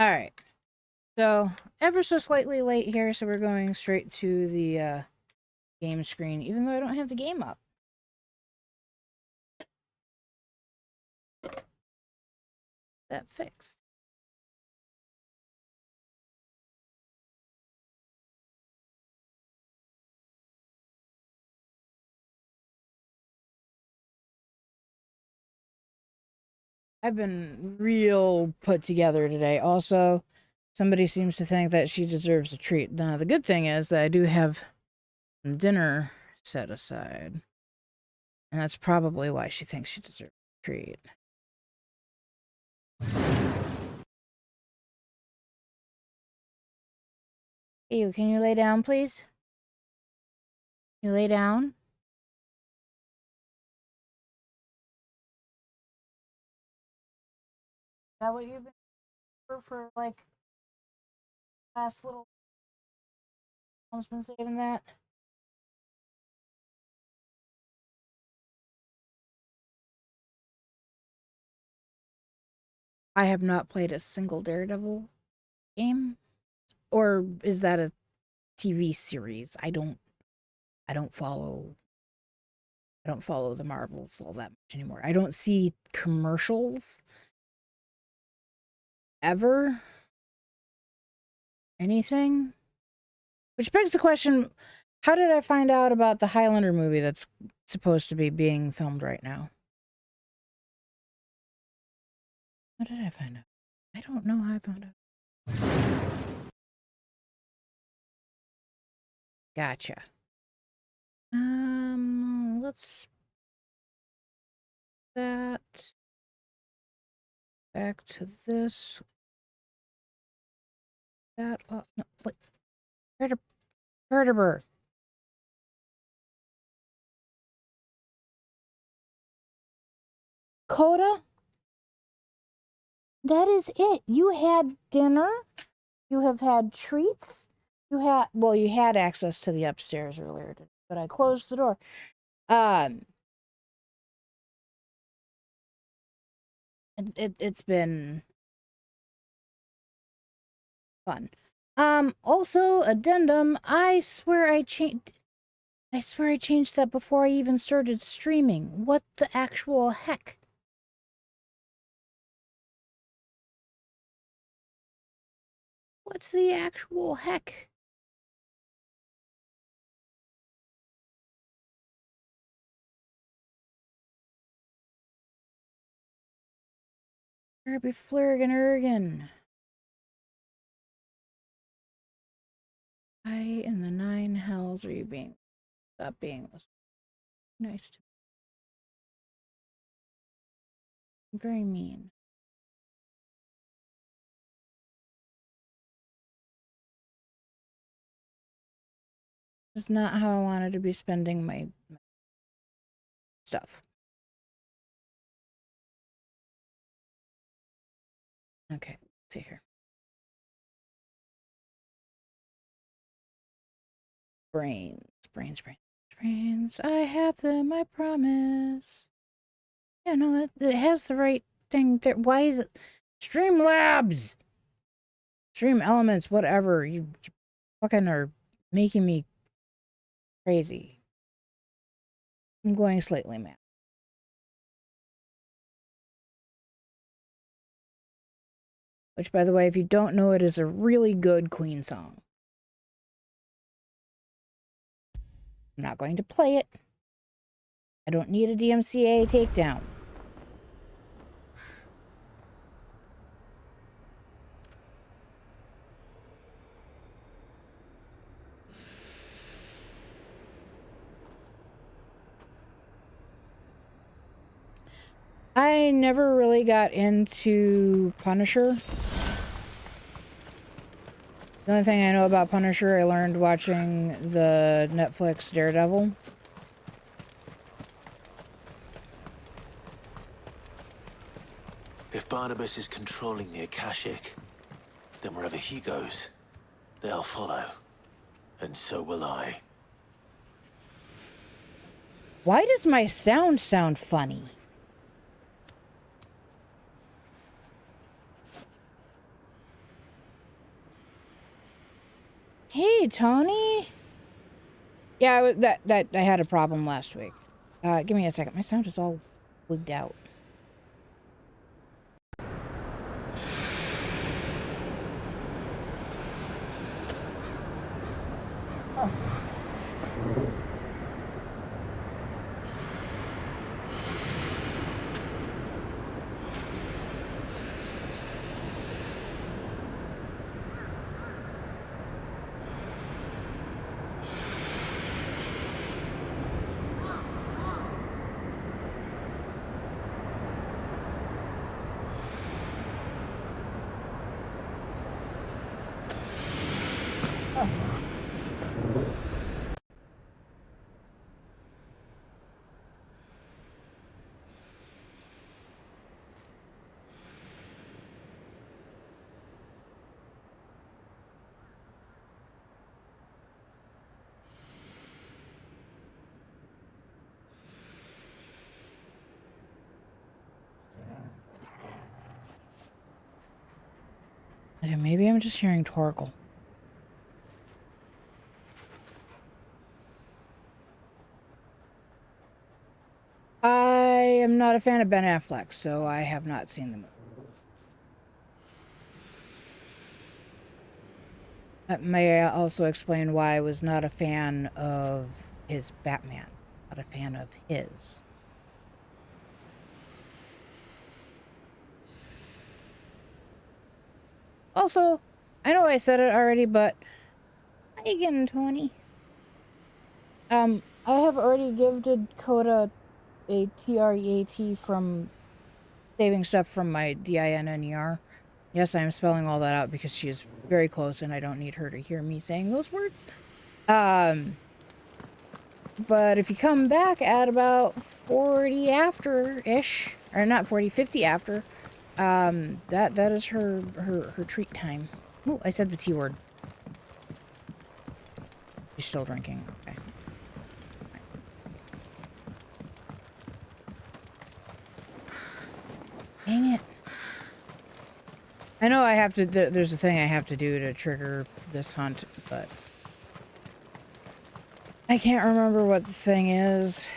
Alright. So, ever so slightly late here, so we're going straight to the game screen, even though I don't have the game up. That fixed. I've been real put together today. Also, somebody seems to think that she deserves a treat. Now, the good thing is that I do have dinner set aside. And that's probably why she thinks she deserves a treat. Ew, can you lay down, please? You lay down? Is that what you've been for like, last little... Mom's been saving that? I have not played a single Daredevil game. Or is that a TV series? I don't follow the Marvels all that much anymore. I don't see commercials ever. Anything? Which begs the question, how did I find out about the Highlander movie that's supposed to be being filmed right now? How did I find out? I don't know how I found out. Gotcha. Let's... that... back to this. That... no, what? Vertebra. Coda? That is it. You had dinner. You have had treats. You had access to the upstairs earlier, but I closed the door. It's been fun. Also, addendum, I swear I changed that before I even started streaming. What the actual heck? What's the actual heck? Herbie Flurgan Ergen. Why in the 9 hells are you being... Stop being nice to me. Very mean. This is not how I wanted to be spending my stuff. Okay, let's see here. Brains. I have them, I promise. Yeah, no, it has the right thing there. Why is it? Streamlabs! Stream Elements, whatever. You fucking are making me crazy. I'm going slightly mad. Which, by the way, if you don't know, it is a really good Queen song. I'm not going to play it. I don't need a DMCA takedown. I never really got into Punisher. The only thing I know about Punisher, I learned watching the Netflix Daredevil. If Barnabas is controlling the Akashic, then wherever he goes, they'll follow. And so will I. Why does my sound funny? Hey, Tony. Yeah, that I had a problem last week. Give me a second. My sound is all wigged out. Oh. Okay, maybe I'm just hearing Torkel. I am not a fan of Ben Affleck, so I have not seen the movie. That may also explain why I was not a fan of his Batman. Not a fan of his. Also, I know I said it already, but hi again, Tony. I have already gifted Coda a TREAT from saving stuff from my DINNER. Yes, I am spelling all that out because she is very close and I don't need her to hear me saying those words. But if you come back at about 40 after-ish, or not 40, 50 after, that is her treat time. Ooh, I said the T word. She's still drinking. Okay. Dang it. I know I have to, there's a thing I have to do to trigger this hunt, but I can't remember what the thing is.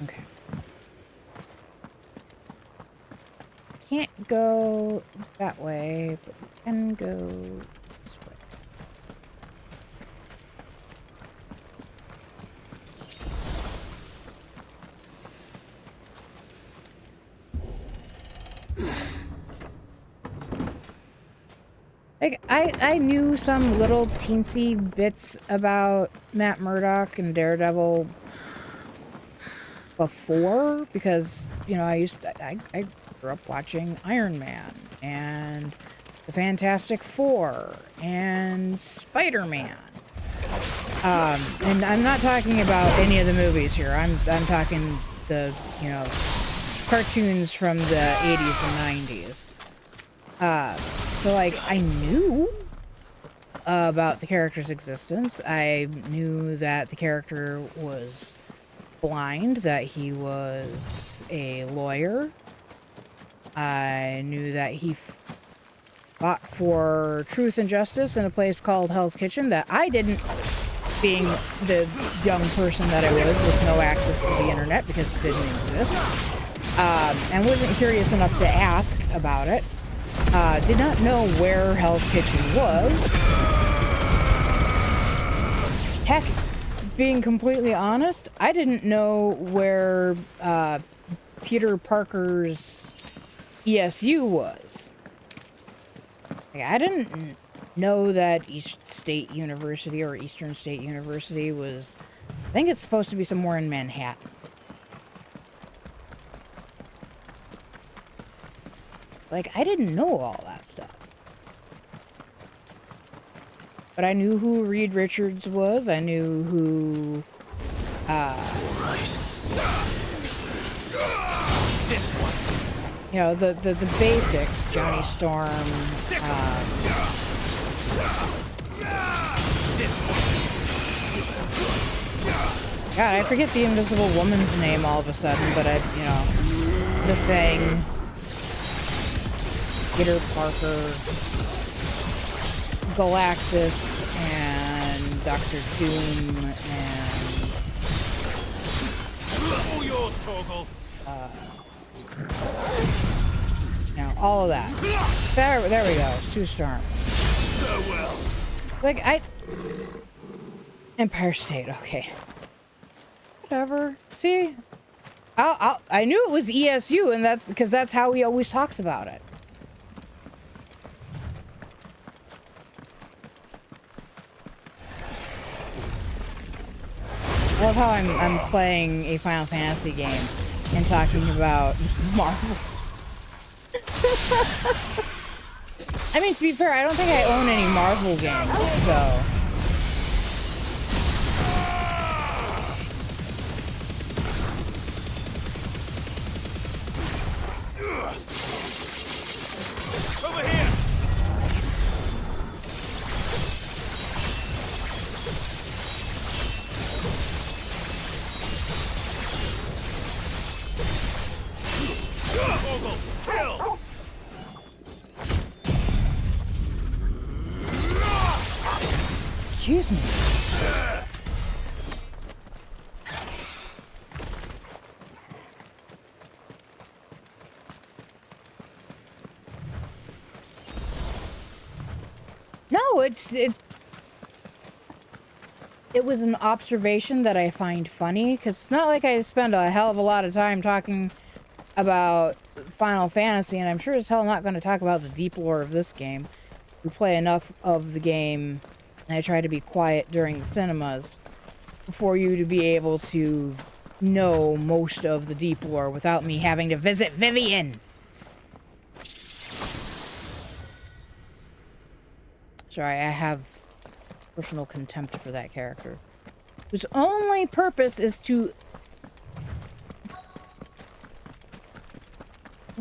Okay. Can't go that way, but we can go this way. Like, I knew some little teensy bits about Matt Murdock and Daredevil before, because, you know, I grew up watching Iron Man and the Fantastic Four and Spider-Man. And I'm not talking about any of the movies here. I'm talking the, you know, cartoons from the 80s and 90s. So, like, I knew about the character's existence. I knew that the character was blind, that he was a lawyer. I knew that he fought for truth and justice in a place called Hell's Kitchen that I didn't, being the young person that I was with no access to the internet because it didn't exist, and wasn't curious enough to ask about it. Did not know where Hell's Kitchen was. Heck, being completely honest, I didn't know where Peter Parker's ESU was. Like, I didn't know that East State University or Eastern State University was... I think it's supposed to be somewhere in Manhattan. Like, I didn't know all that stuff. But I knew who Reed Richards was. I knew who... This one. You know, the basics. Johnny Storm. This one. God, I forget the Invisible Woman's name all of a sudden, but you know, the Thing, Peter Parker, Galactus, and Dr. Doom, and all yours, Torgal. You know, all of that. There we go. Sue Storm. So well. Like Empire State. Okay. Whatever. See, I knew it was ESU, and that's because that's how he always talks about it. I love how I'm playing a Final Fantasy game and talking about Marvel. I mean, to be fair, I don't think I own any Marvel games, so. Over here. Torgal, kill. Excuse me. No, it was an observation that I find funny, because it's not like I spend a hell of a lot of time talking about Final Fantasy, and I'm sure as hell not going to talk about the deep lore of this game. We play enough of the game, and I try to be quiet during the cinemas for you to be able to know most of the deep lore without me having to visit Vivian. Sorry, I have personal contempt for that character, whose only purpose is to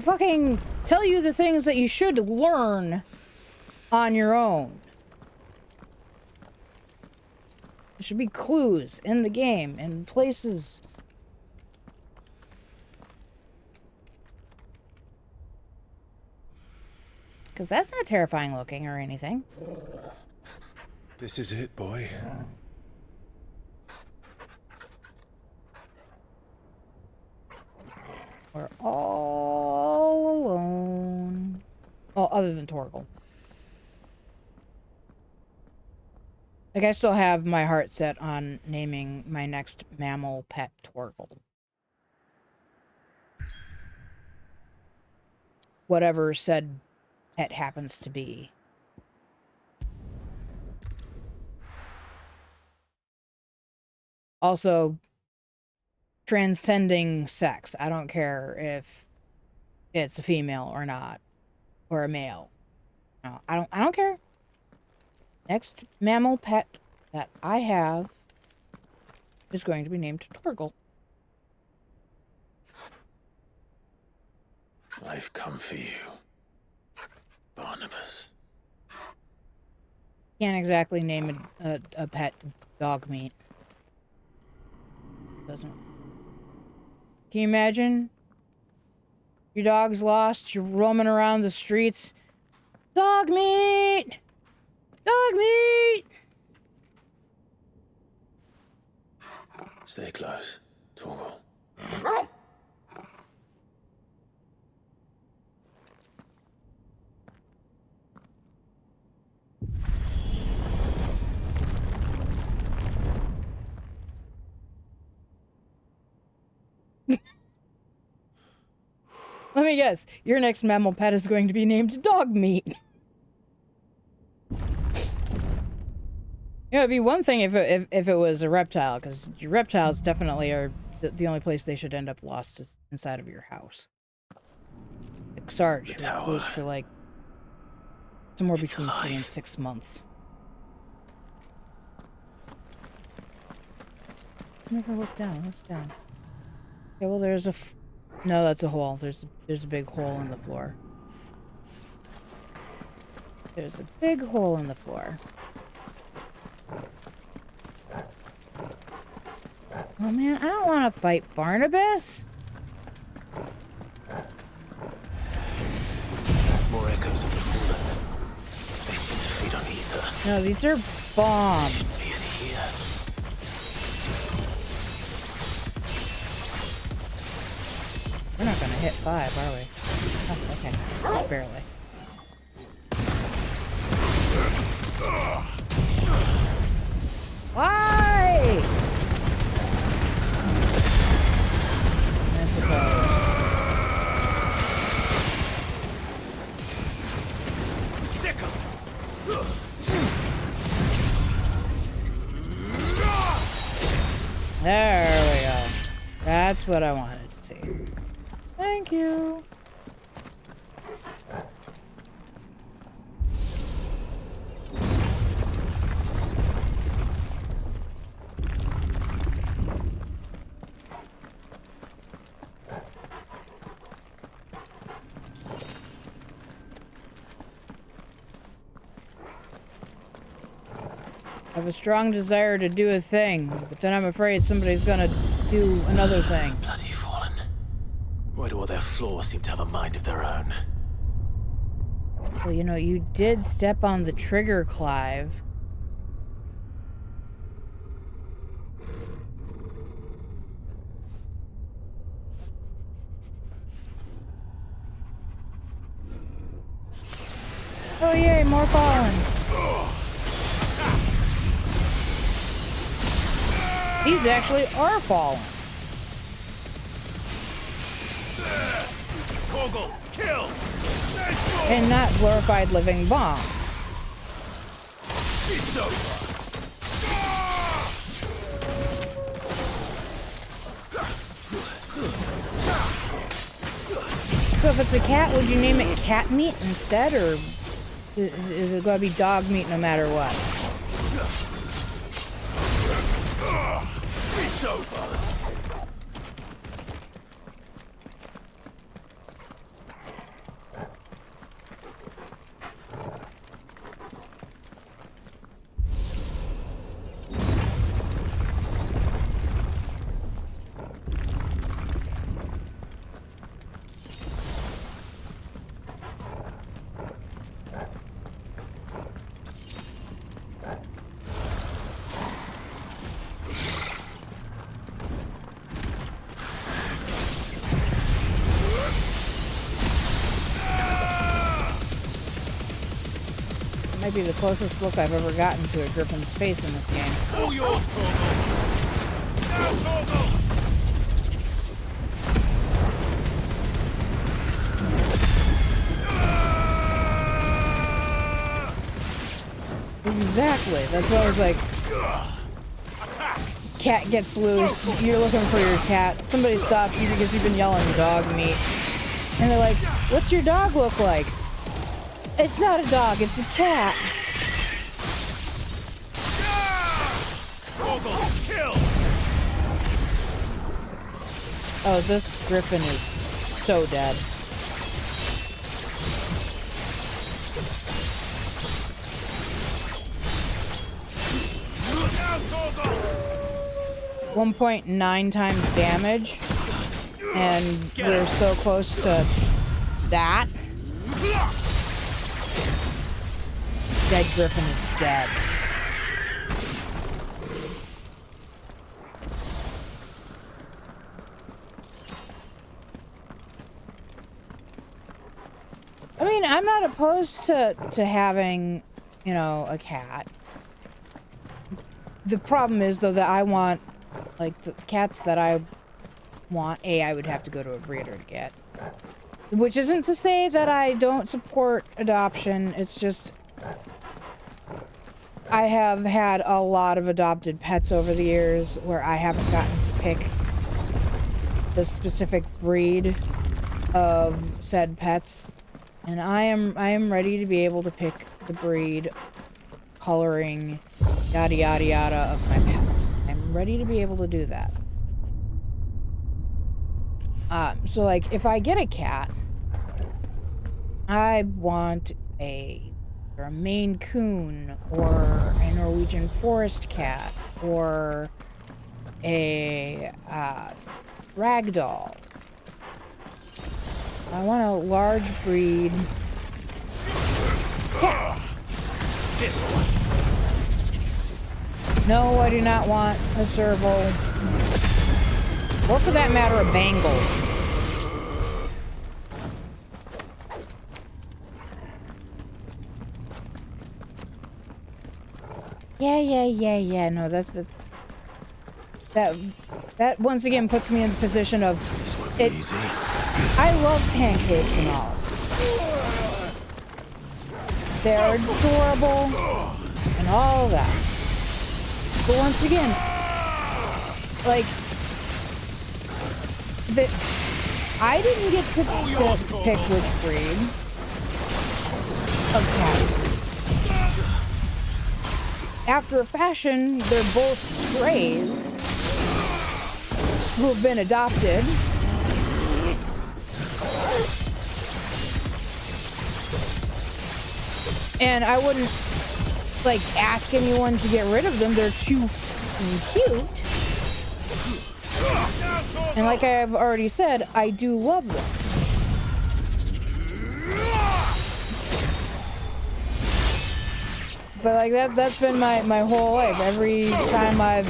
fucking tell you the things that you should learn on your own. There should be clues in the game and places. Because that's not terrifying looking or anything. This is it, boy. We're all alone. Oh, other than Torgal. Like, I still have my heart set on naming my next mammal pet Torgal. Whatever said pet happens to be. Also, transcending sex. I don't care if it's a female or not, or a male. No, I don't care. Next mammal pet that I have is going to be named Torgal. I've come for you, Barnabas. Can't exactly name a pet dog meat. Doesn't. Can you imagine? Your dog's lost, you're roaming around the streets. Dog meat! Dog meat! Stay close, Torgal. Let me guess, your next mammal pet is going to be named Dog Meat. Yeah, it'd be one thing if it was a reptile, because your reptiles definitely are the only place they should end up lost is inside of your house. Like Sarge, who was supposed for like somewhere between 3 and 6 months. Never look down. What's down? Okay, well there's a. No, that's a hole. There's a big hole in the floor. There's a big hole in the floor. Oh man, I don't want to fight Barnabas. More echoes of the fallen. They seem to feed on ether. No, these are bombs. Be in here. We're not gonna hit 5, are we? Oh, okay. Just barely. Why? I suppose. Sickle. There we go. That's what I wanted to see. Thank you. I have a strong desire to do a thing, but then I'm afraid somebody's gonna do another thing. Bloody fallen. Why do all their flaws seem to have a mind of their own? Well, you know, you did step on the trigger, Clive. Oh yay, more fallen. These actually are fallen. Toggle. Kill. Nice roll. And not glorified living bombs. It's over. So if it's a cat, would you name it cat meat instead, or is it going to be dog meat no matter what? It's over. Might be the closest look I've ever gotten to a griffin's face in this game. All yours, Toggle. Now, Toggle. Exactly. That's what I was like. Attack. Cat gets loose. You're looking for your cat. Somebody stops you because you've been yelling dog meat. And they're like, what's your dog look like? It's not a dog, it's a cat. Toggle. Kill. Oh, this griffin is so dead. Now, Toggle. 1.9 times damage. And we're so close to that. Dead griffin is dead. I mean, I'm not opposed to having, you know, a cat. The problem is, though, that I want, like, the cats that I want, I would have to go to a breeder to get. Which isn't to say that I don't support adoption, it's just I have had a lot of adopted pets over the years where I haven't gotten to pick the specific breed of said pets, and I am ready to be able to pick the breed, coloring, yada yada yada of my pets. I'm ready to be able to do that. So like if I get a cat, I want a Maine Coon or a Norwegian Forest cat or a ragdoll. I want a large breed cat. This one. No, I do not want a serval. Or for that matter, a Bengal. Yeah. No, that once again puts me in the position of This won't be easy. I love pancakes and all. They're adorable and all that. But once again, like I didn't get to pick which breed of cat. After a fashion, they're both strays who have been adopted. And I wouldn't, like, ask anyone to get rid of them. They're too cute. And like I've already said, I do love them. But like that's been my whole life. Every time I've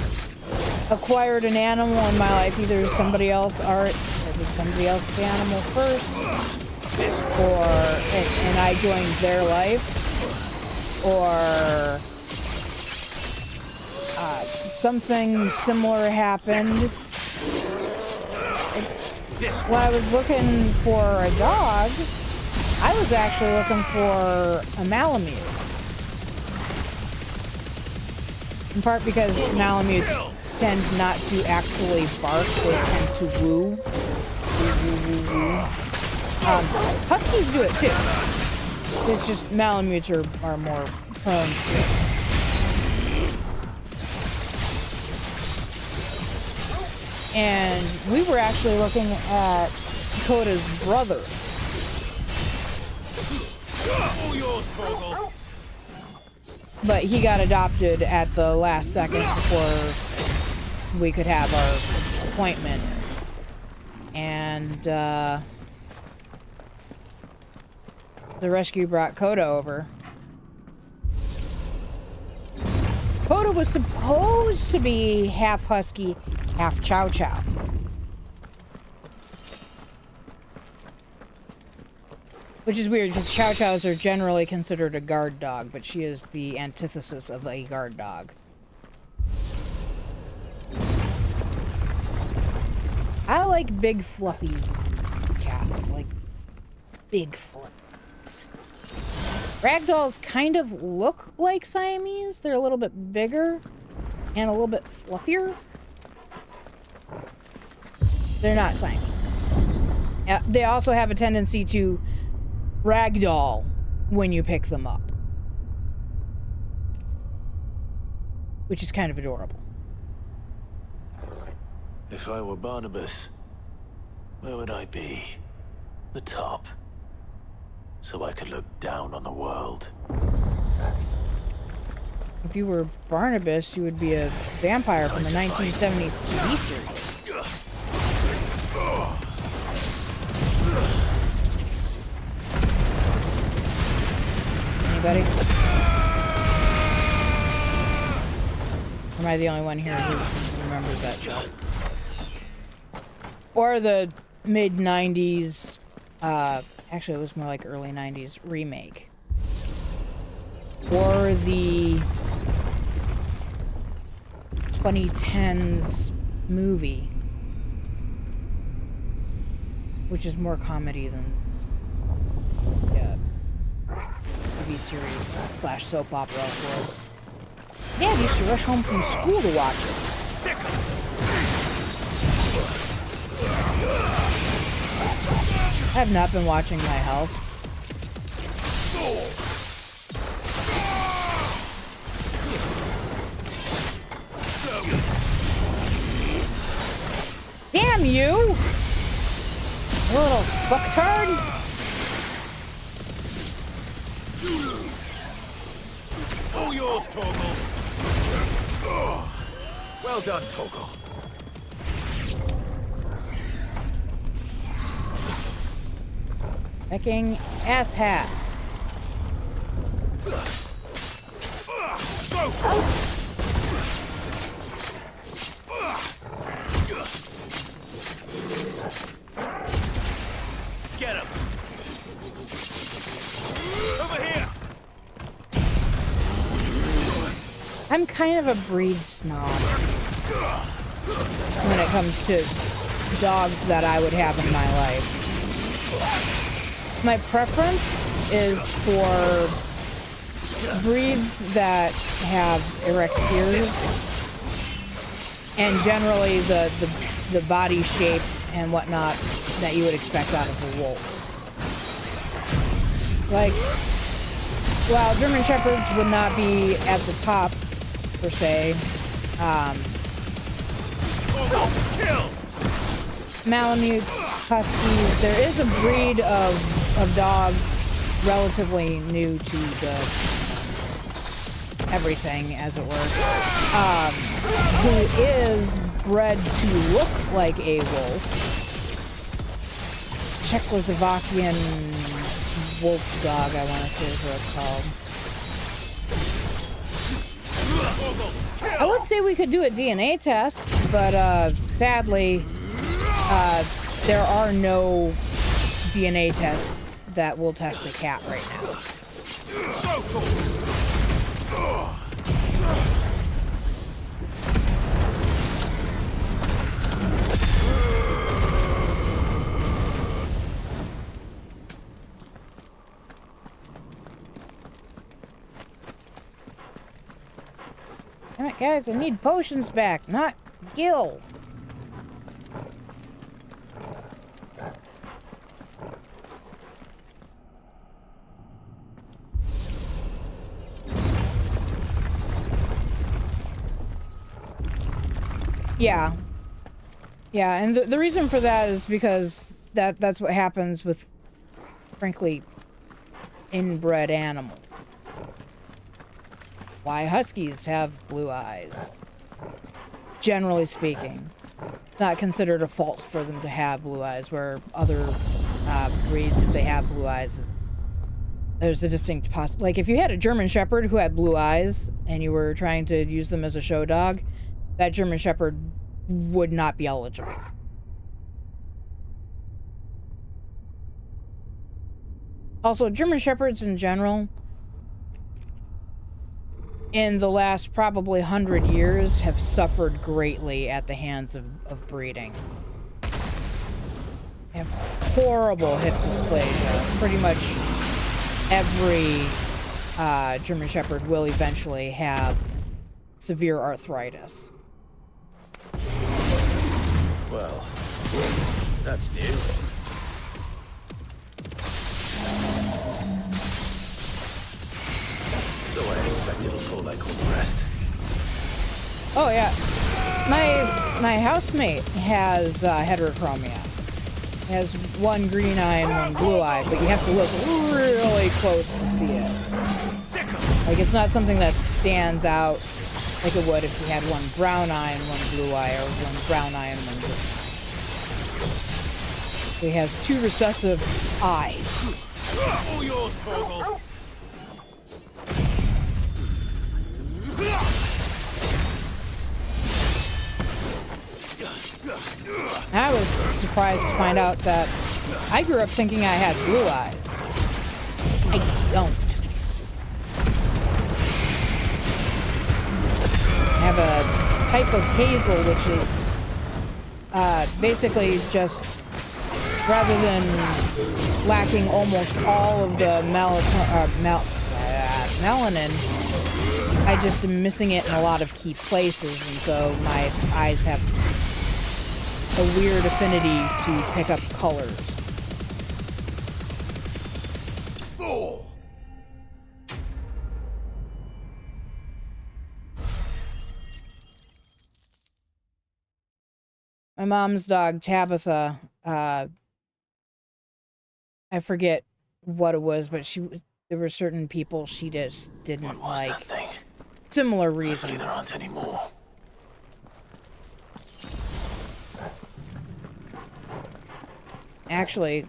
acquired an animal in my life, either somebody else or it was somebody else's animal first, or and I joined their life, or something similar happened. When I was looking for a dog, I was actually looking for a Malamute. In part because Malamutes tend not to actually bark, they tend to woo. Huskies do it too. It's just Malamutes are more prone to it. And we were actually looking at Dakota's brother. All yours, Torgal. But he got adopted at the last second before we could have our appointment. And the rescue brought Coda over. Coda was supposed to be half husky, half chow chow. Which is weird because chow chows are generally considered a guard dog, but she is the antithesis of a guard dog. I like big fluffy cats, like big fluffy. Ragdolls kind of look like Siamese. They're a little bit bigger and a little bit fluffier. They're not Siamese. They also have a tendency to ragdoll when you pick them up, which is kind of adorable. If I were Barnabas, where would I be? The top. So I could look down on the world. If you were Barnabas, you would be a vampire from the 1970s TV series. Anybody? Or am I the only one here who remembers that show? Or the mid-90s, actually it was more like early 90s remake. Or the 2010s movie, which is more comedy than TV series / soap opera was. Dad used to rush home from school to watch it. I have not been watching my health. Damn you! You little fucktard! All yours, Torgal. Well done, Torgal. Hecking ass-hats. Get him! Over here! I'm kind of a breed snob when it comes to dogs that I would have in my life. My preference is for breeds that have erect ears and generally the body shape and whatnot that you would expect out of a wolf. Like, while German Shepherds would not be at the top, per se, Malamutes, Huskies, there is a breed of dogs relatively new to the everything, as it were, who is bred to look like a wolf. Czechoslovakian wolf dog, I want to say is what it's called. I would say we could do a DNA test, but sadly, there are no DNA tests that will test a cat right now. Damn it, guys, I need potions back, not Gil. Yeah. Yeah, and the reason for that is because that's what happens with, frankly, inbred animals. Why Huskies have blue eyes. Generally speaking. Not considered a fault for them to have blue eyes, where other breeds, if they have blue eyes, there's a distinct like if you had a German Shepherd who had blue eyes and you were trying to use them as a show dog, that German Shepherd would not be eligible. Also, German Shepherds in general, in the last probably 100 years, have suffered greatly at the hands of breeding. They have horrible hip dysplasia. Pretty much every German Shepherd will eventually have severe arthritis. Well, that's new. Though I expect it'll go like all the rest. Oh yeah, my housemate has heterochromia. He has one green eye and one blue eye, but you have to look really close to see it. Like, it's not something that stands out like it would if you had one brown eye and one blue eye, or one brown eye and one blue eye. He has two recessive eyes. All yours, Torgal. I was surprised to find out that I grew up thinking I had blue eyes. I don't. I have a type of hazel, which is basically just, rather than lacking almost all of the melanin, I just am missing it in a lot of key places, and so my eyes have a weird affinity to pick up colors. My mom's dog, Tabitha, I forget what it was, but there were certain people she just didn't like. That thing? Similar reasons. Hopefully there aren't any more. Actually,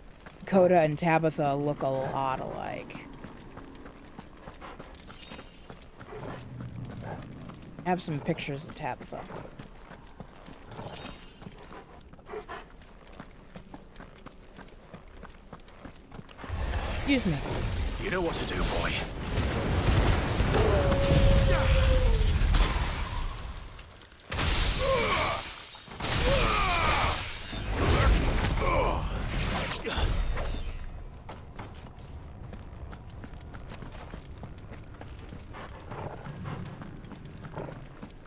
Dakota and Tabitha look a lot alike. I have some pictures of Tabitha. Excuse me. You know what to do, boy.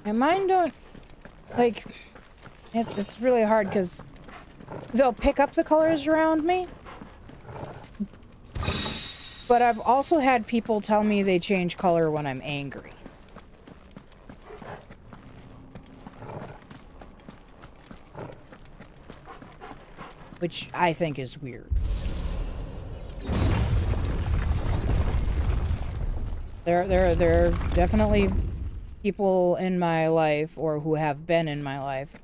And mine don't, like, it's really hard because they'll pick up the colors around me. But I've also had people tell me they change color when I'm angry. Which I think is weird. There are definitely people in my life, or who have been in my life,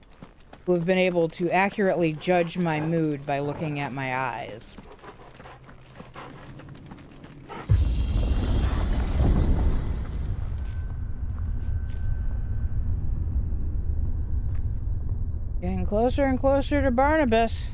who have been able to accurately judge my mood by looking at my eyes. Getting closer and closer to Barnabas.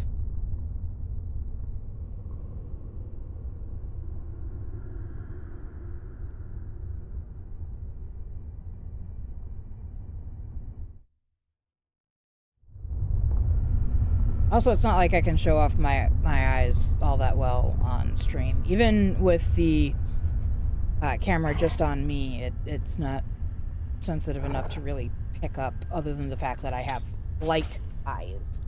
Also, it's not like I can show off my eyes all that well on stream. Even with the camera just on me, it's not sensitive enough to really pick up, other than the fact that I have light eyes.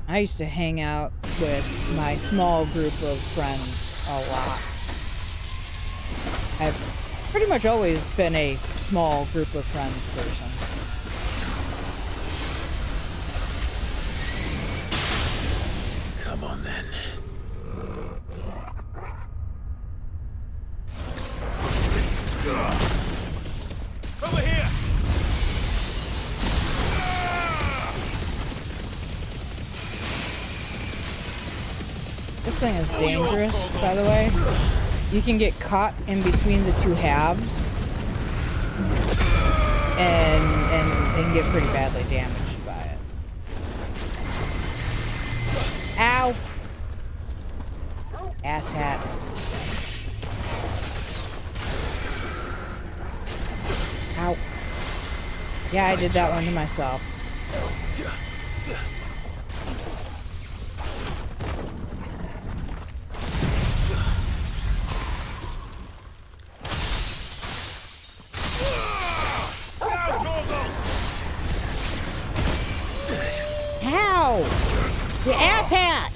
I used to hang out with my small group of friends a lot. I've pretty much always been a small group of friends person. Come on, then. Over here! This thing is dangerous, by the way. You can get caught in between the two halves and get pretty badly damaged by it. Ow! Ass hat. Ow. Yeah, I did that one to myself. How? You asshat!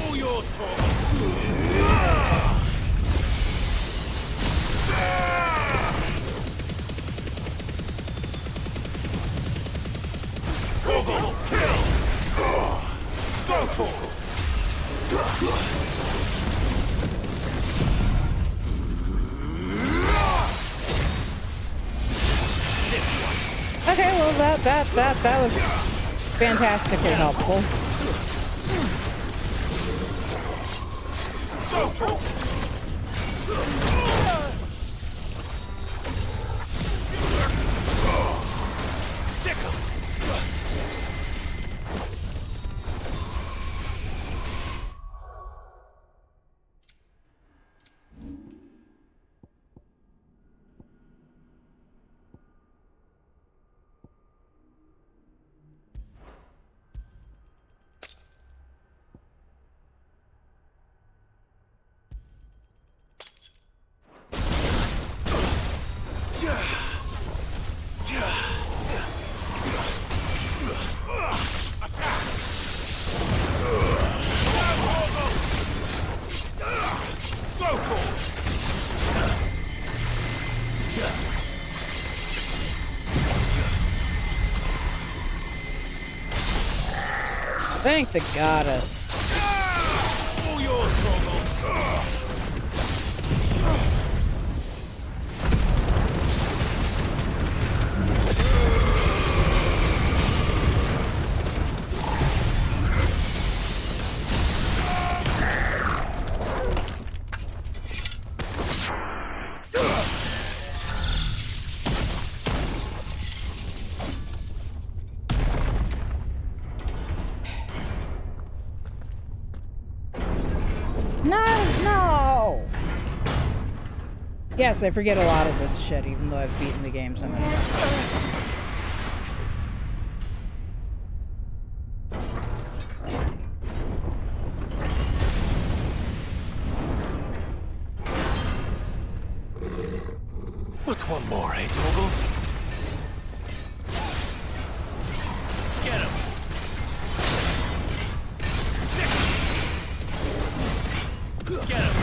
All yours, Torvald! Okay, well that was fantastically helpful. Thank the goddess. All yours, Torgal. No! Yes, I forget a lot of this shit, even though I've beaten the game so many times. What's one more, eh, Torgal? Get him. Get him.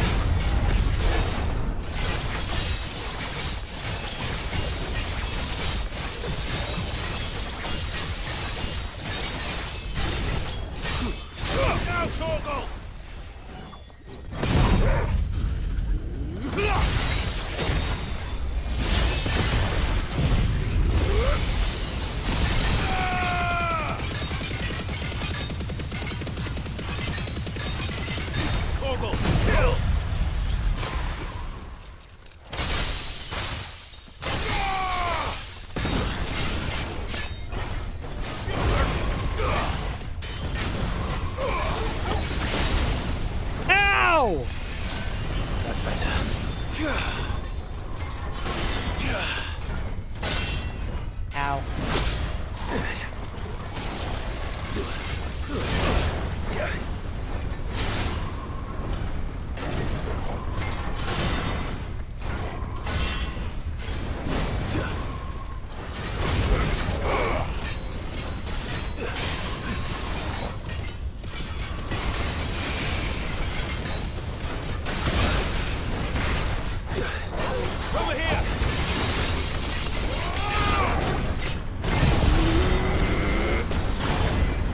Now, Torgal. Torgal, kill. Ow! That's better. Ow. Over here.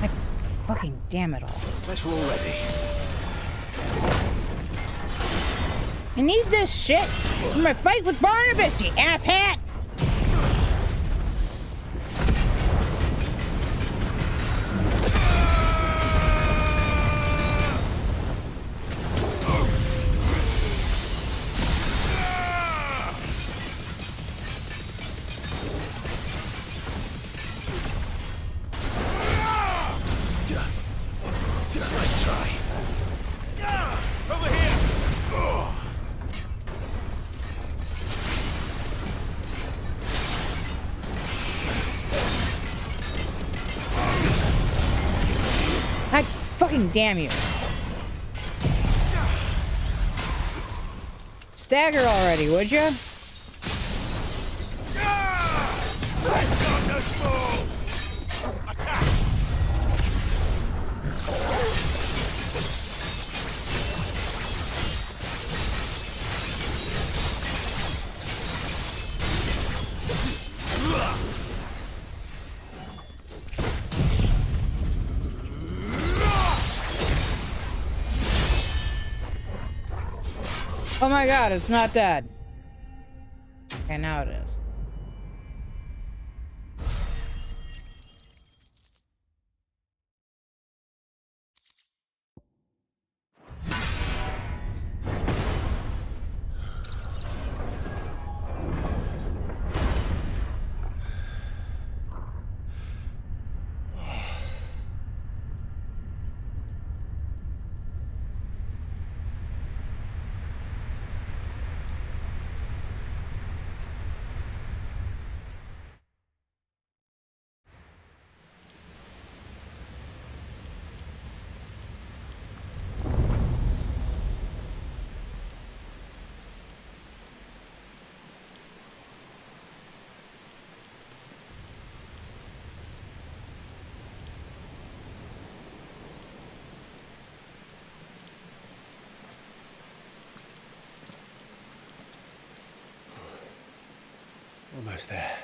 Like, fucking damn it all. Flesh all ready. I need this shit for my fight with Barnabas, you asshat! Nice try. Over here. God fucking damn you. Stagger already, would ya? Darkness move. Attack. Oh my god, it's not dead. Okay, now it is. Almost there.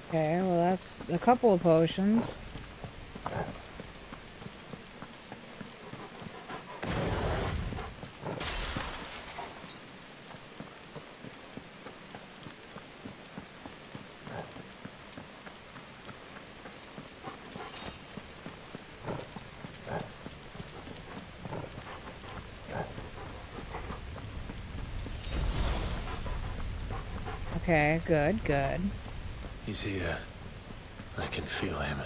Okay, well that's a couple of potions. Okay, good, good. He's here. I can feel him.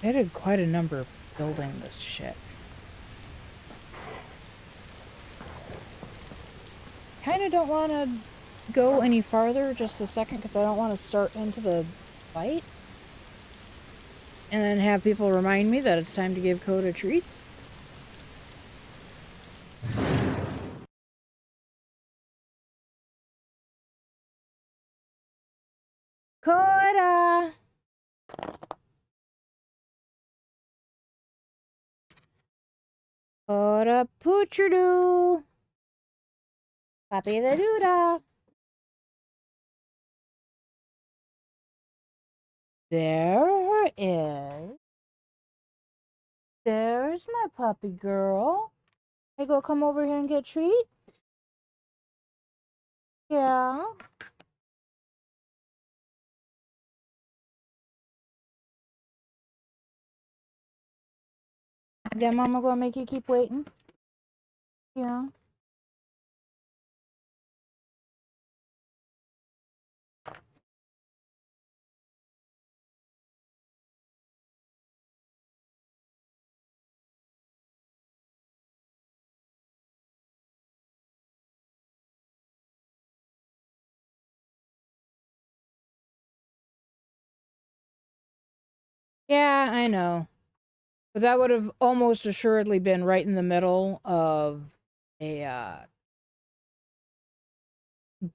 They did quite a number of building this shit. Kinda don't want to go any farther just a second because I don't want to start into the fight. And then have people remind me that it's time to give Coda treats. Coda! Coda poochadoo! Papi the doodah! There is. There's my puppy girl. Hey, go come over here and get a treat? Yeah. Then mama gonna make you keep waiting? Yeah. Yeah, I know. But that would have almost assuredly been right in the middle of a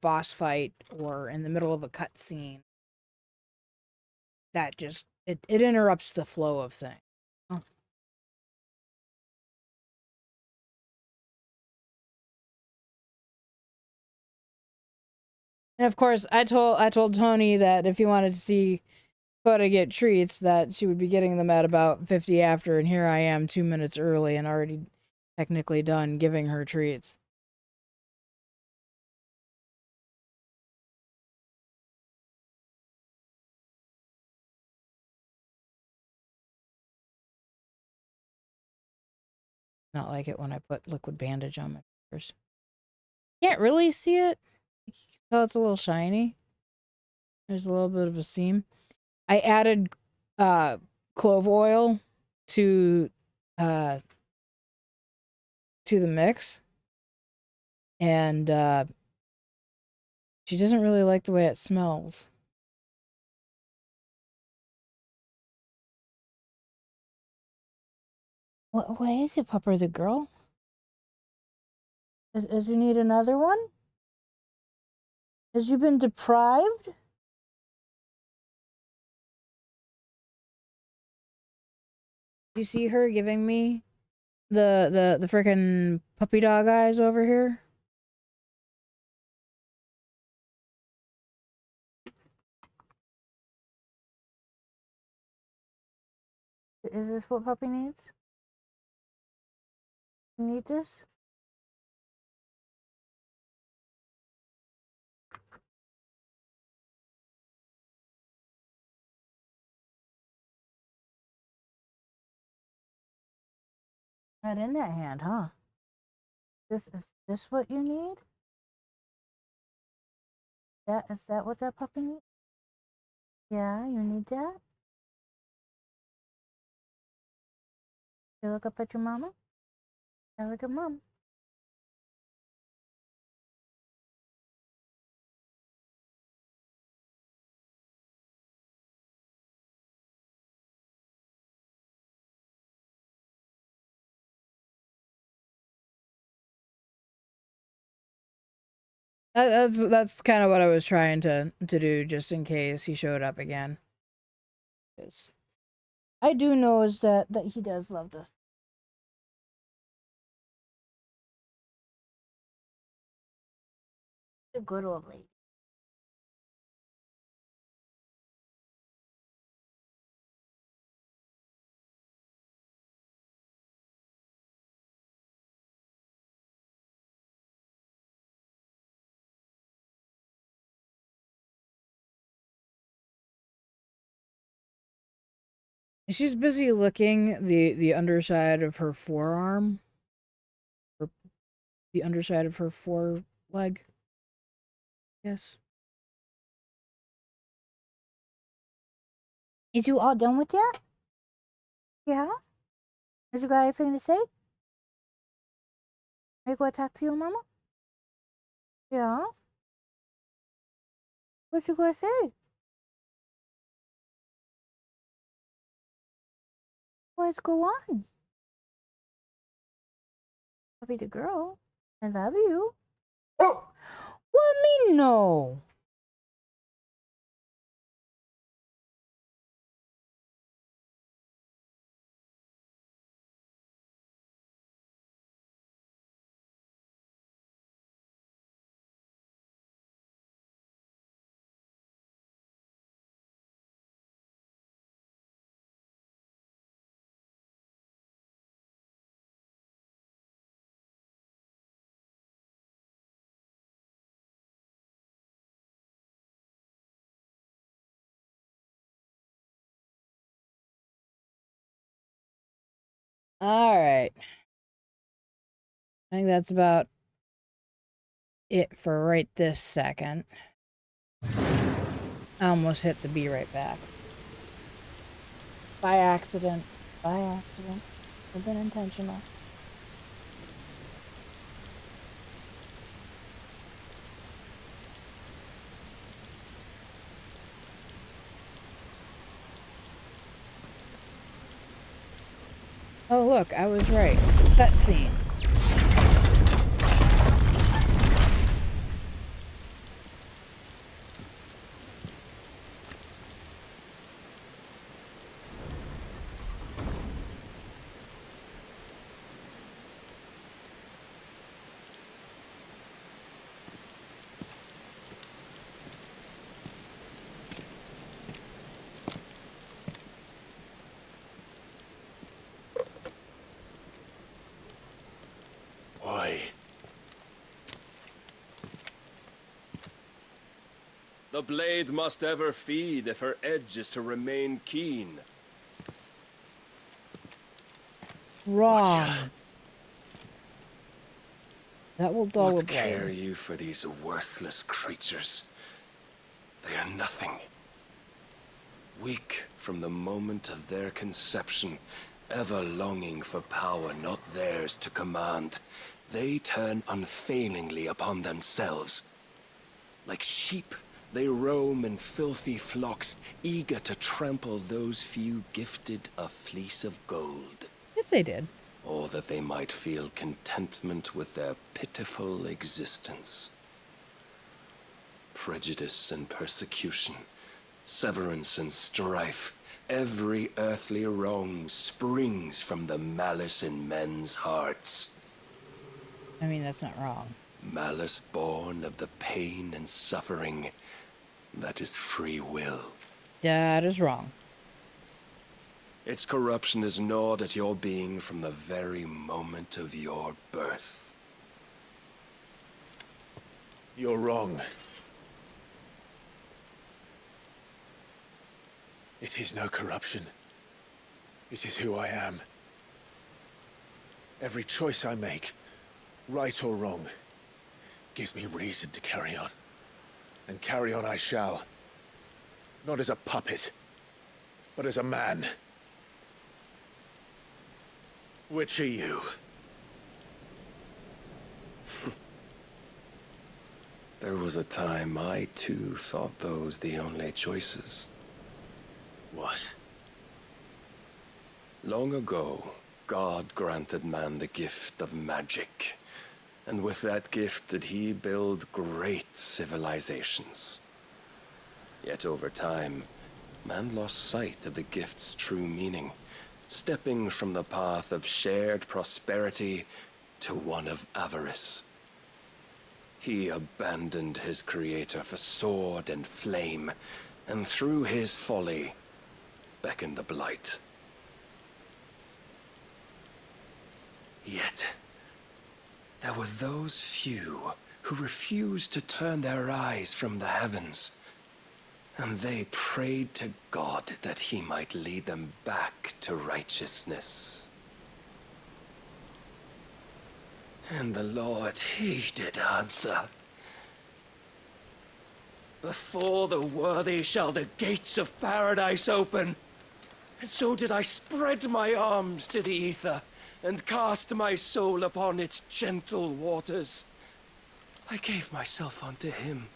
boss fight or in the middle of a cutscene. That just it interrupts the flow of things. Oh. And of course, I told Tony that if he wanted to see Coda get treats, that she would be getting them at about 50 after, and here I am 2 minutes early and already technically done giving her treats. Not like it when I put liquid bandage on my fingers. Can't really see it. Oh, it's a little shiny. There's a little bit of a seam. I added clove oil to the mix, and she doesn't really like the way it smells. What is it, Pupper the girl? Does you need another one? Has you been deprived? You see her giving me the frickin' puppy dog eyes over here? Is this what puppy needs? You need this? Not in that hand, huh? Is this what you need? Is that what that puppy needs? Yeah, you need that? You look up at your mama? I look at mom. That's kind of what I was trying to do, just in case he showed up again. 'Cause I do know is that he does love to The good old lady. She's busy licking the underside of her forearm. Or the underside of her foreleg. Yes. Is you all done with that? Yeah? Is you got anything to say? Are you gonna talk to your mama? Yeah? What you gonna say? What's go on? I'll be the girl. I love you. Oh! What me no? Alright. I think that's about it for right this second. I almost hit the be right back. By accident. By accident. It's been intentional. Oh look, I was right. Cutscene. Why? The blade must ever feed if her edge is to remain keen. Wrong. That will dull a What blade. care you for these worthless creatures? They are nothing. Weak from the moment of their conception, ever longing for power not theirs to command, they turn unfailingly upon themselves. Like sheep, they roam in filthy flocks, eager to trample those few gifted a fleece of gold. Yes, they did. Or that they might feel contentment with their pitiful existence. Prejudice and persecution, severance and strife, every earthly wrong springs from the malice in men's hearts. I mean, that's not wrong. Malice born of the pain and suffering that is free will. That is wrong. Its corruption is gnawed at your being from the very moment of your birth. You're wrong. It is no corruption. It is who I am. Every choice I make, right or wrong, gives me reason to carry on. And carry on I shall. Not as a puppet, but as a man. Which are you? There was a time I too thought those the only choices. What? Long ago, God granted man the gift of magic. And with that gift did he build great civilizations. Yet over time, man lost sight of the gift's true meaning, stepping from the path of shared prosperity to one of avarice. He abandoned his creator for sword and flame, and through his folly, beckoned the blight. Yet, there were those few who refused to turn their eyes from the heavens, and they prayed to God that he might lead them back to righteousness. And the Lord, he did answer. Before the worthy shall the gates of paradise open. And so did I spread my arms to the ether, and cast my soul upon its gentle waters. I gave myself unto him.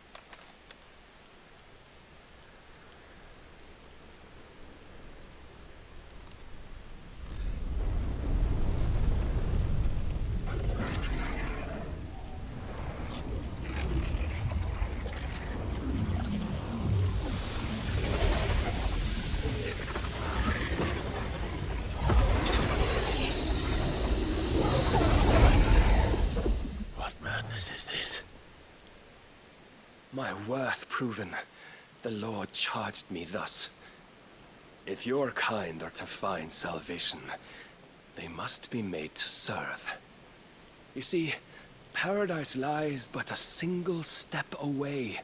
Is this? My worth proven, the Lord charged me thus. If your kind are to find salvation, they must be made to serve. You see, paradise lies but a single step away.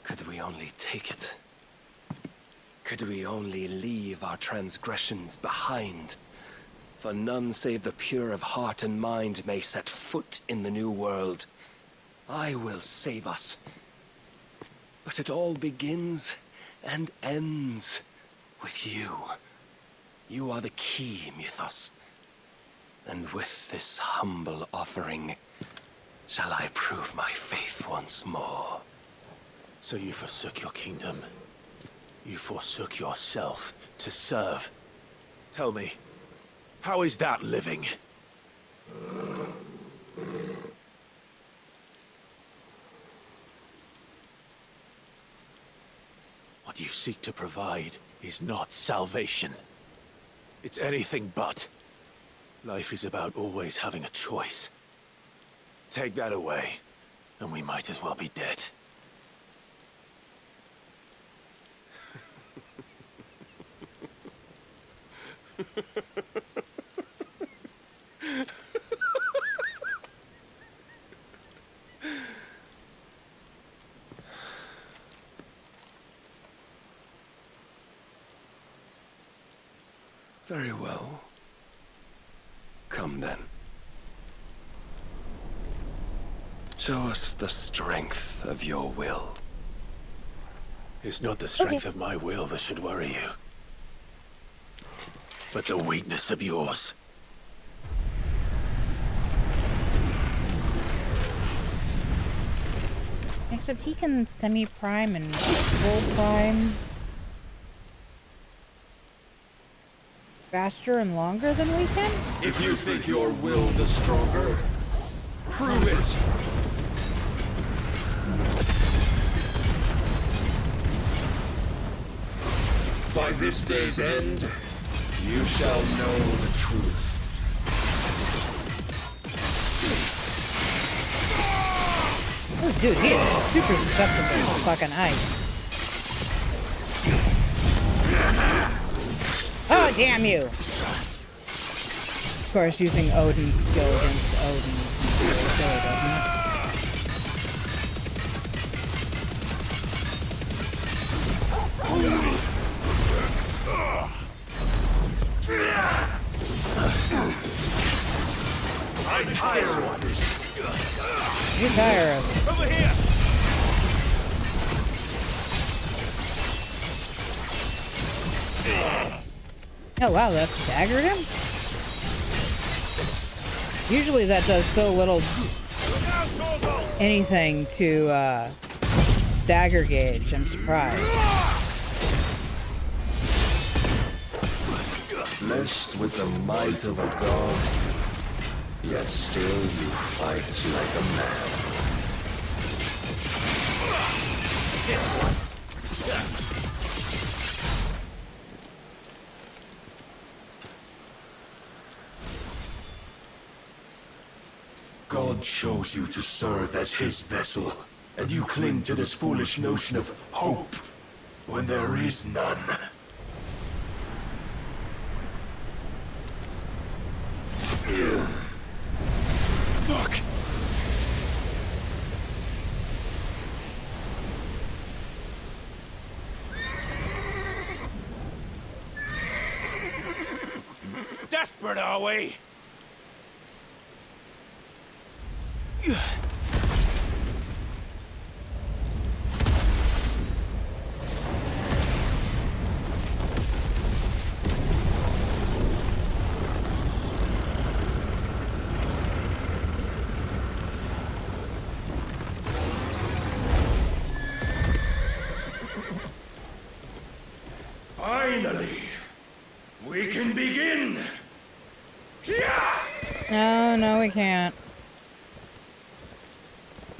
Could we only take it? Could we only leave our transgressions behind? For none save the pure of heart and mind may set foot in the new world. I will save us. But it all begins and ends with you. You are the key, Mythos. And with this humble offering, shall I prove my faith once more. So you forsook your kingdom. You forsook yourself to serve. Tell me, how is that living? What you seek to provide is not salvation. It's anything but. Life is about always having a choice. Take that away, and we might as well be dead. Very well. Come then. Show us the strength of your will. It's not the strength of my will that should worry you, but the weakness of yours. Except he can semi-prime and full prime faster and longer than we can? If you think your will the stronger, prove it! By this day's end, you shall know the truth. Oh, dude, he is super susceptible to fucking ice. Oh, damn you! Of course, using Odin's skill against Odin is really silly, doesn't it? I'm tired of this. You're tired of it. Over here! Oh wow, that staggered him? Usually that does so little anything to stagger gauge. I'm surprised. Blessed with the might of a god, yet still you fight like a man. This one. God God chose you to serve as his vessel, and you cling to this foolish notion of hope when there is none. Fuck! Desperate, are we? Finally, we can begin. No, no, we can't.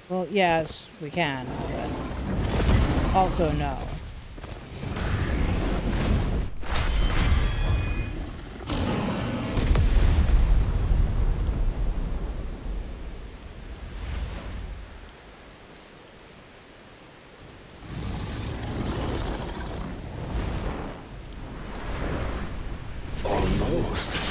Well, yes, we can, but also no. Almost.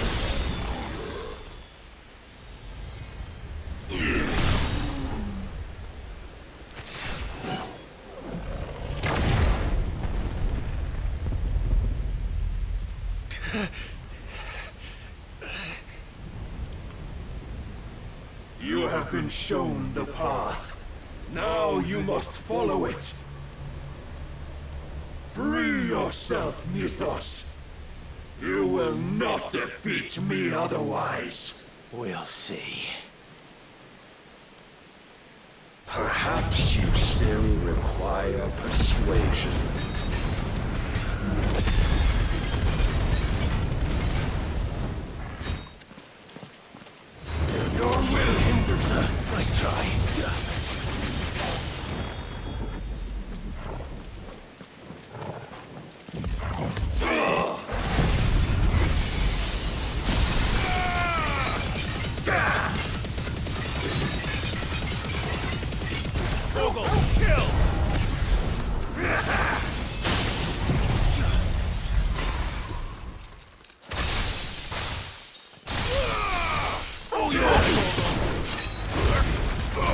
You have been shown the path. Now you must follow it. Free yourself, Mythos. You will not defeat me otherwise. We'll see. Perhaps you still require persuasion. Your will hinders her. Nice try.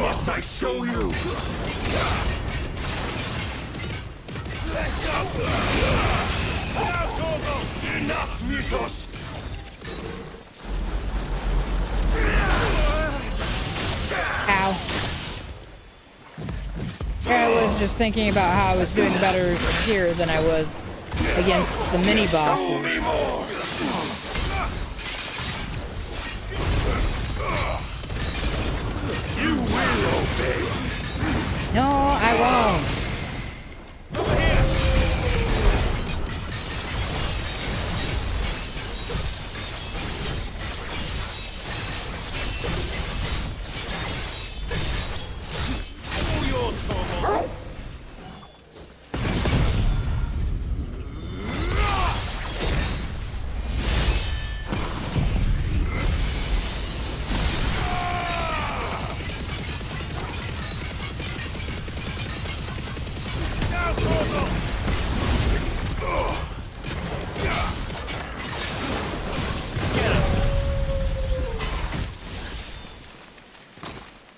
Must I show you? Enough, Mythos! Ow. I was just thinking about how I was doing better here than I was against the mini bosses. You will obey. No, I won't.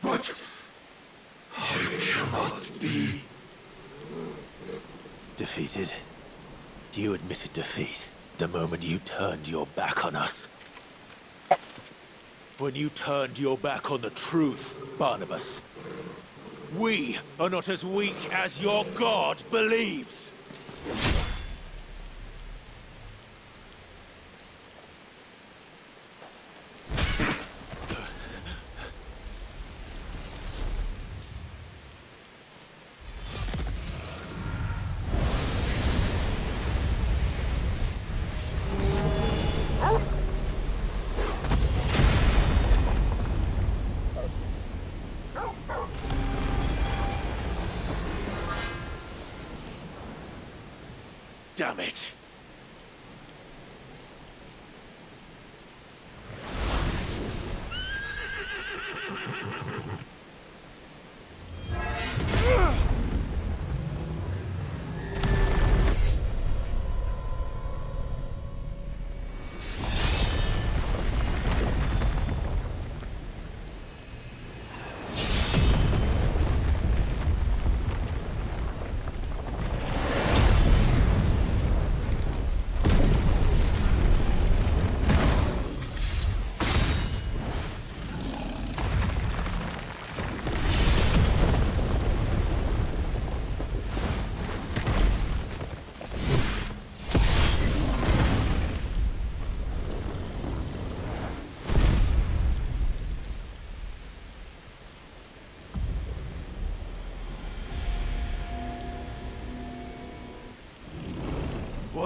But I cannot be. Defeated? You admitted defeat the moment you turned your back on us. When you turned your back on the truth, Barnabas. We are not as weak as your god believes. Damn it.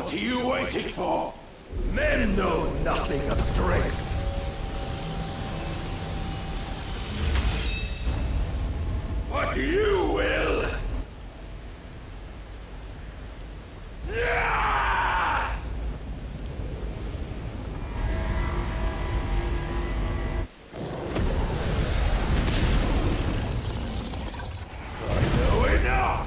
What are you waiting for? Men know nothing of strength. But you will! Yeah! I know enough!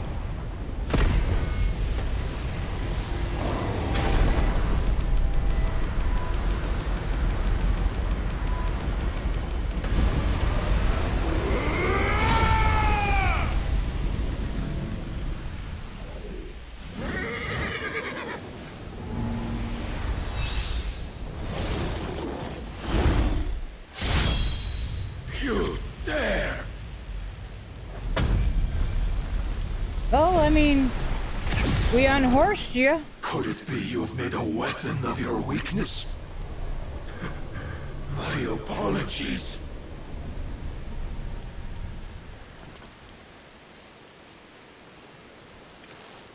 You dare! Well, I mean, we unhorsed you. Could it be you have made a weapon of your weakness? My apologies.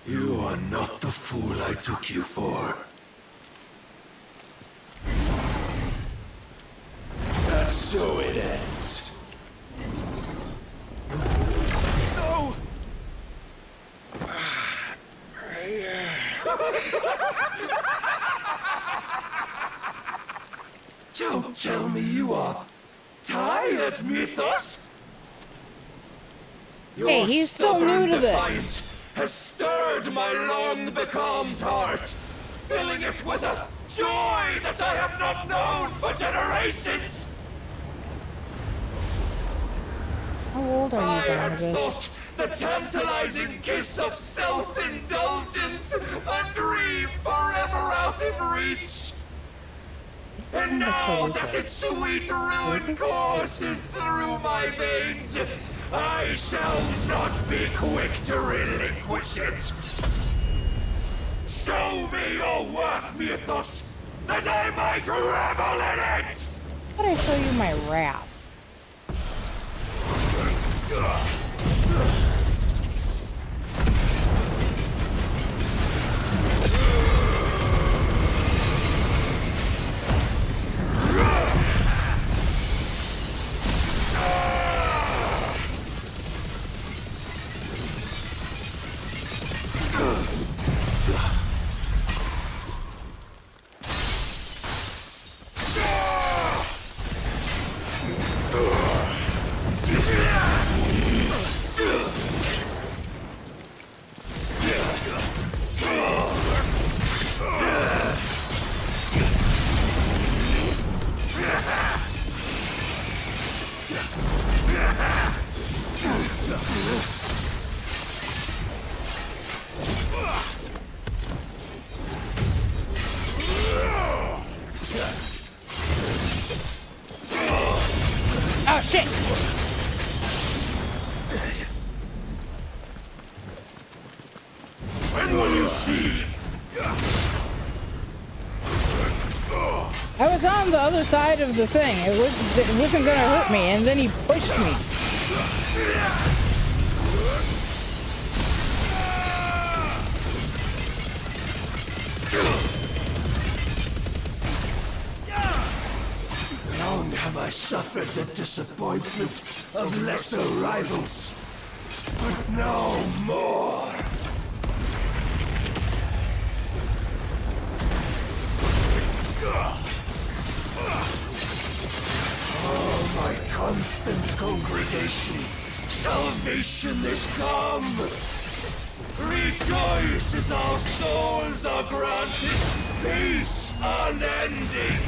You are not the fool I took you for. And so it ends. No! Don't tell me you are tired, Mythos! Hey, he's still new to this. Defiance has stirred my long becalmed heart, filling it with a joy that I have not known for generations! How old are you, I had Barnabas? thought the tantalizing kiss of self-indulgence a dream forever out of reach. And now that its sweet ruin courses through my veins, I shall not be quick to relinquish it. Show me your work, Mythos, that I might revel in it! How do I show you my wrath? Oh shit! When will you see? I was on the other side of the thing. It wasn't gonna hurt me, and then he pushed me. Long have I suffered the disappointment of lesser rivals, but no more. Oh, my constant congregation, salvation is come. Rejoice as our souls are granted peace unending.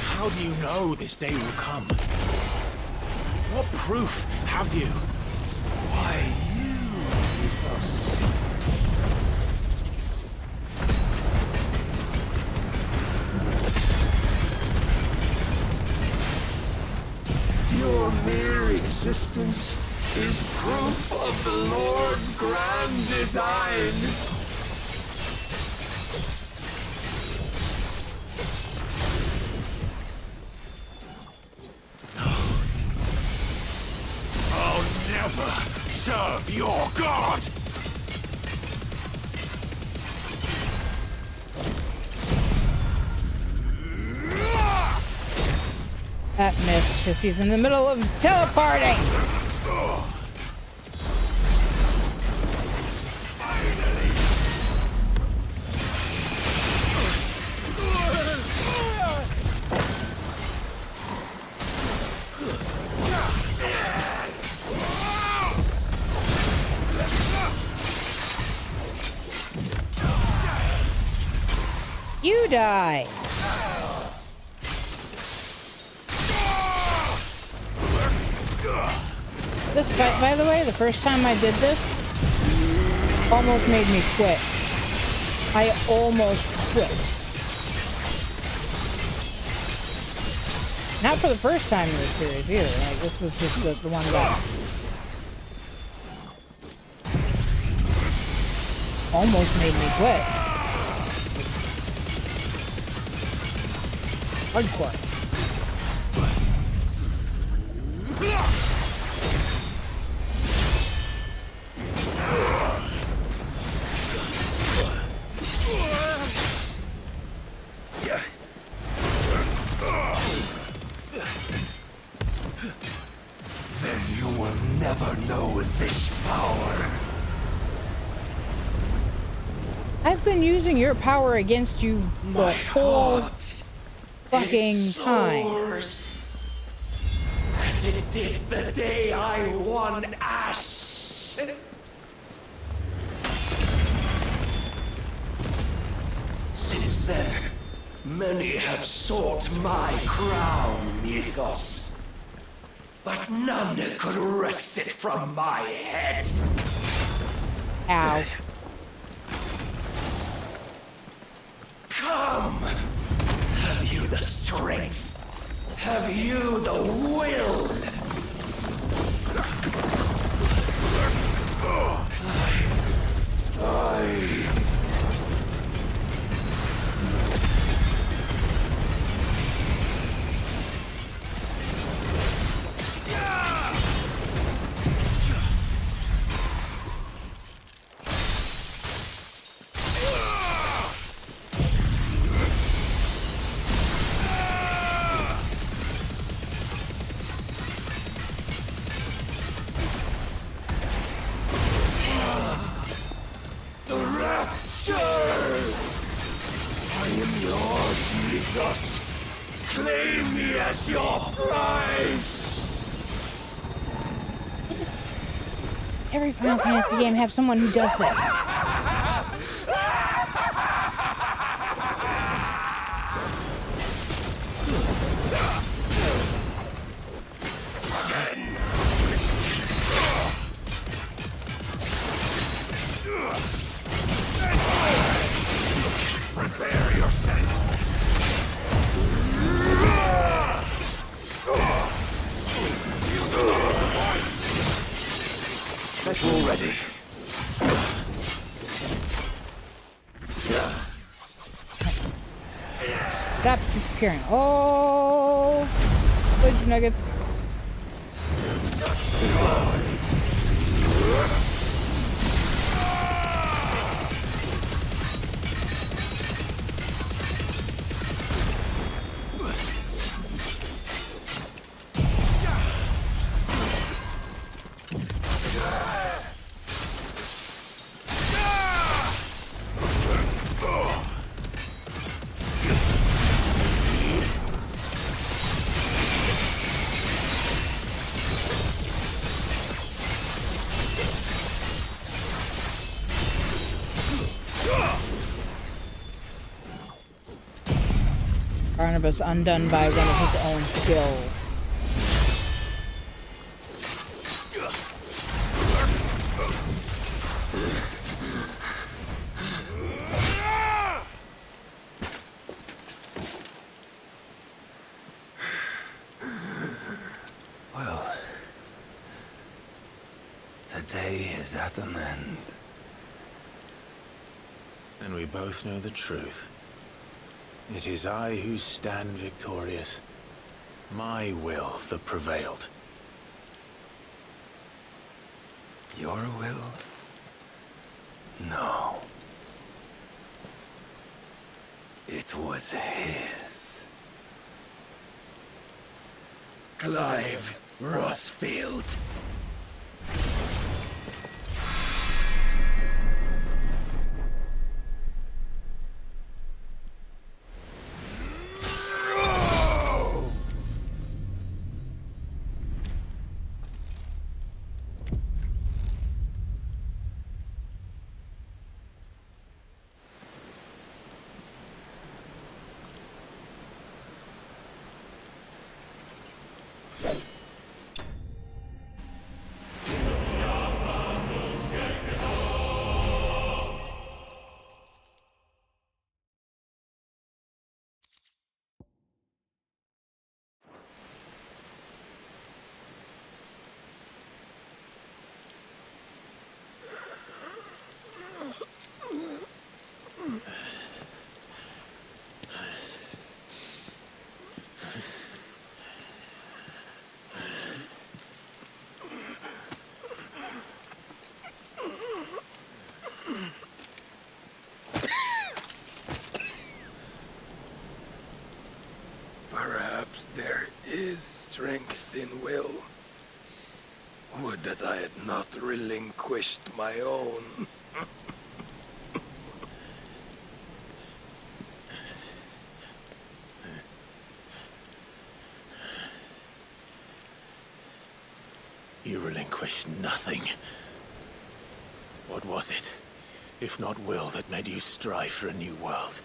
How do you know this day will come? What proof have you? Why, you, Mythos. Your mere existence is proof of the Lord's grand design. I'll never serve your god! That missed because he's in the middle of teleporting. You die. This fight, by the way, the first time I did this, almost made me quit. I almost quit. Not for the first time in the series either. Like, this was just the one guy. Almost made me quit. Hardcore. Then you will never know this power. I've been using your power against you the whole fucking time. As it did the day I won Ash. Since then, many have sought my crown, Mythos. But none could wrest it from my head. Ow. Come! Have you the strength? Have you the will? Claim me as your prize! Every Final Fantasy game have someone who does this. Prepare yourself! Special ready. Stop disappearing. Oh, fudge nuggets. Barnabas undone by one of his own skills. Well, the day is at an end. And we both know the truth. It is I who stand victorious. My will that prevailed. Your will? No. It was his. Clive Rossfield. Perhaps there is strength in will. Would that I had not relinquished my own. You relinquished nothing. What was it, if not will, that made you strive for a new world?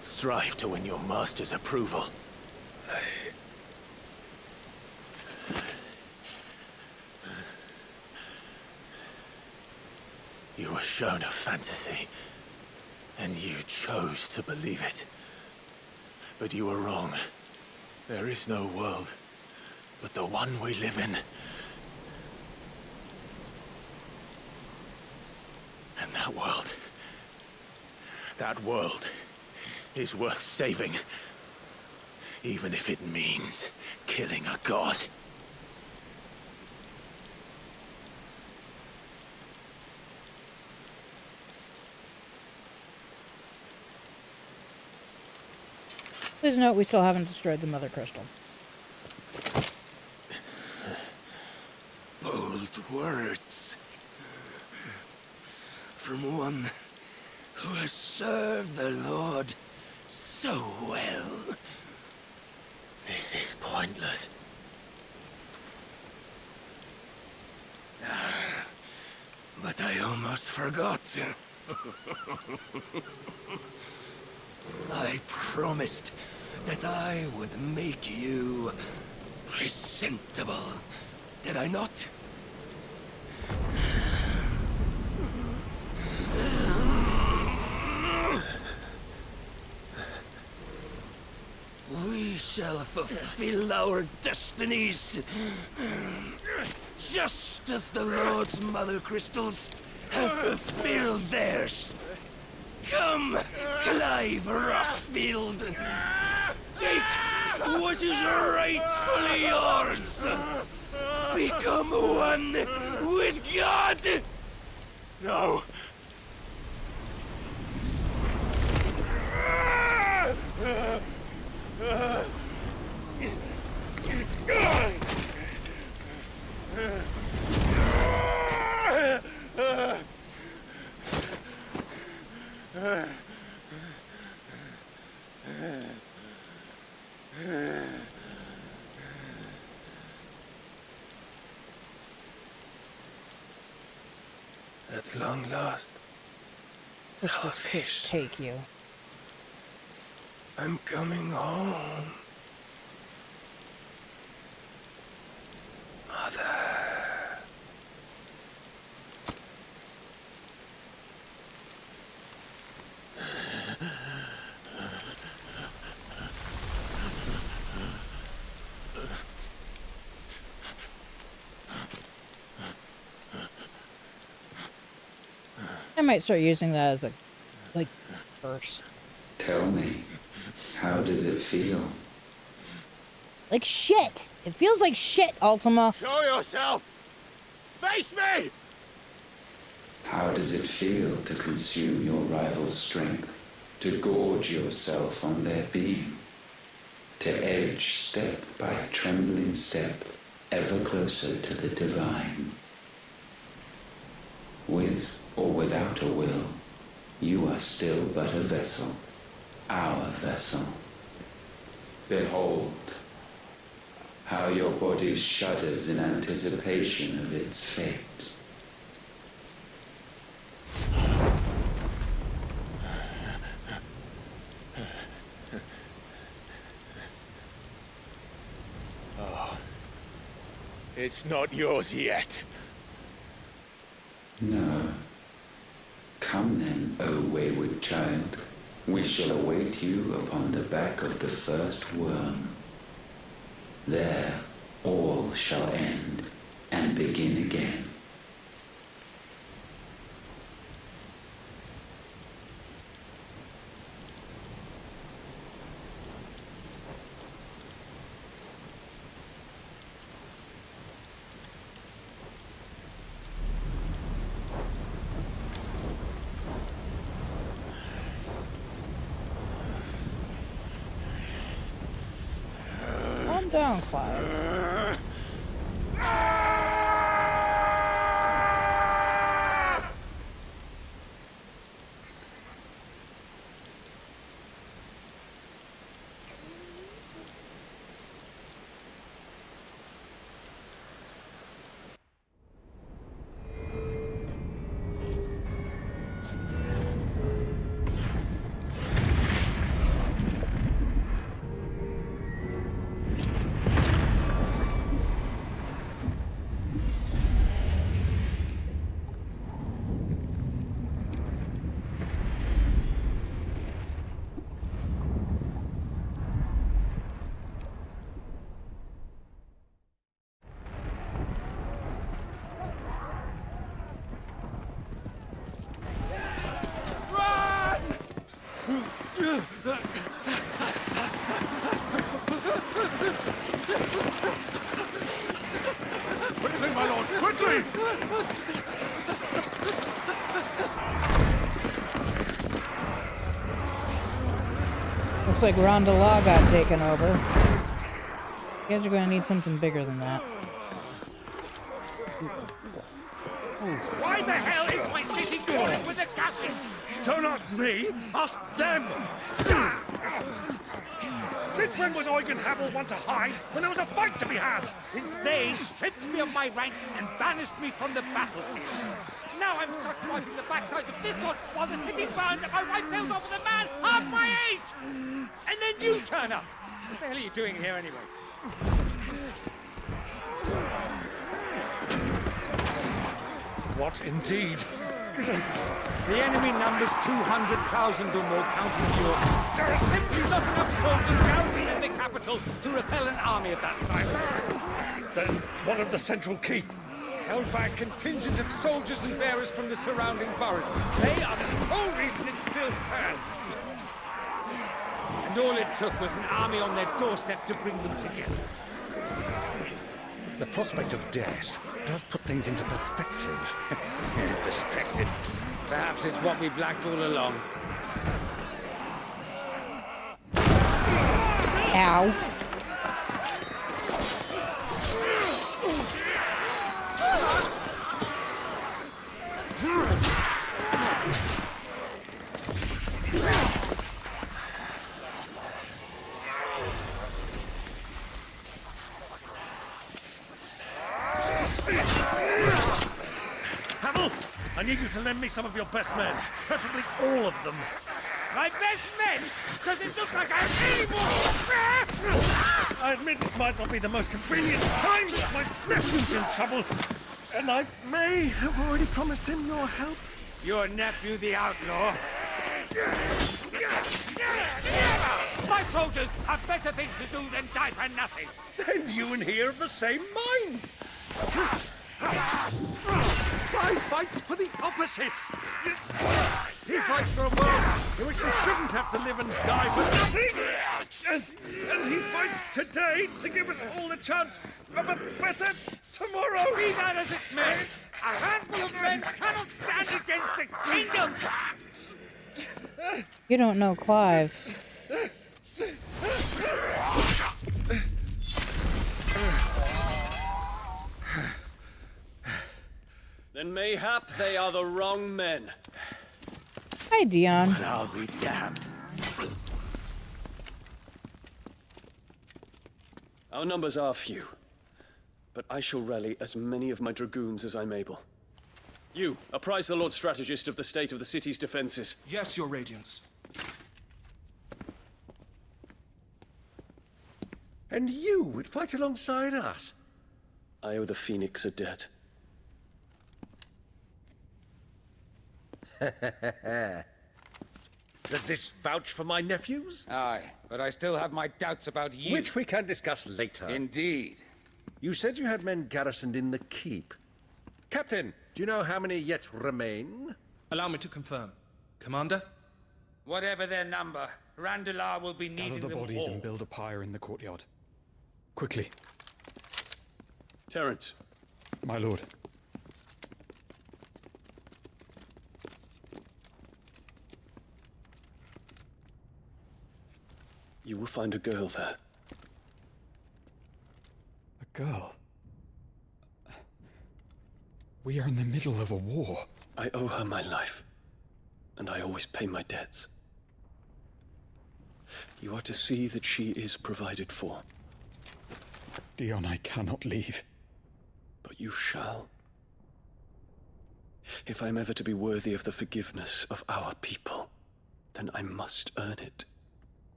Strive to win your master's approval? You were shown a fantasy, and you chose to believe it. But you were wrong. There is no world, but the one we live in. And that world is worth saving, even if it means killing a god. Please note we still haven't destroyed the Mother Crystal. Bold words. From one who has served the Lord so well. This is pointless. But I almost forgot. I promised that I would make you presentable. Did I not? We shall fulfill our destinies, just as the Lord's Mother Crystals have fulfilled theirs. Come, Clive Rossfield! Take what is rightfully yours! Become one with God! No! At long last, Let's just salvation. take you. I'm coming home. Mother. I might start using that as a, like, verse. Tell me, how does it feel? Like shit! It feels like shit, Ultima! Show yourself! Face me! How does it feel to consume your rival's strength, to gorge yourself on their beam, to edge step by trembling step ever closer to the divine? With or without a will, you are still but a vessel, our vessel. Behold, how your body shudders in anticipation of its fate. It's not yours yet. No. Come then, O wayward child. We shall await you upon the back of the first worm. There, all shall end and begin again. Calm down, Clive. Quickly, my lord, quickly! Looks like Ronda Law got taken over. You guys are going to need something bigger than that. Why the hell is my city falling with the captain? Don't ask me, ask them! Since when was Eugen Habel one to hide when there was a fight to be had? Since they stripped me of my rank and banished me from the battlefield. Now I'm stuck wiping the backsides of this lot while the city burns and my wife tells off with a man half my age! And then you turn up! What the hell are you doing here anyway? What indeed? The enemy numbers 200,000 or more, counting Yorks. There are simply not enough soldiers garrisoned in the capital to repel an army of that size. Then what of the central keep? Held by a contingent of soldiers and bearers from the surrounding boroughs. They are the sole reason it still stands. And all it took was an army on their doorstep to bring them together. The prospect of death does put things into perspective. Perspective? Perhaps it's what we've lacked all along. Ow. I need you to lend me some of your best men, preferably all of them. My best men? Does it look like I have any more? I admit this might not be the most convenient time, but my nephew's in trouble, and I may have already promised him your help. Your nephew, the outlaw? My soldiers have better things to do than die for nothing. Then you and he are of the same mind. Clive fights for the opposite. He fights for a world in which they shouldn't have to live and die for nothing. And he fights today to give us all the chance of a better tomorrow. Be that as it may, A handful of men cannot stand against a kingdom! You don't know Clive. Then mayhap they are the wrong men. Hi, Dion. I'll be damned. Our numbers are few, but I shall rally as many of my dragoons as I'm able. You, apprise the Lord Strategist of the state of the city's defenses. Yes, Your Radiance. And you would fight alongside us? I owe the Phoenix a debt. Does this vouch for my nephews? Aye, but I still have my doubts about you. Which we can discuss later. Indeed. You said you had men garrisoned in the keep. Captain, do you know how many yet remain? Allow me to confirm. Commander? Whatever their number, Randalar will be needing Gather the them bodies all. and build a pyre in the courtyard. Quickly, Terence, my lord. you will find a girl there. A girl. We are in the middle of a war. I owe her my life, and I always pay my debts. You are to see that she is provided for, Dion, I cannot leave. but you shall. If I am ever to be worthy of the forgiveness of our people, then I must earn it.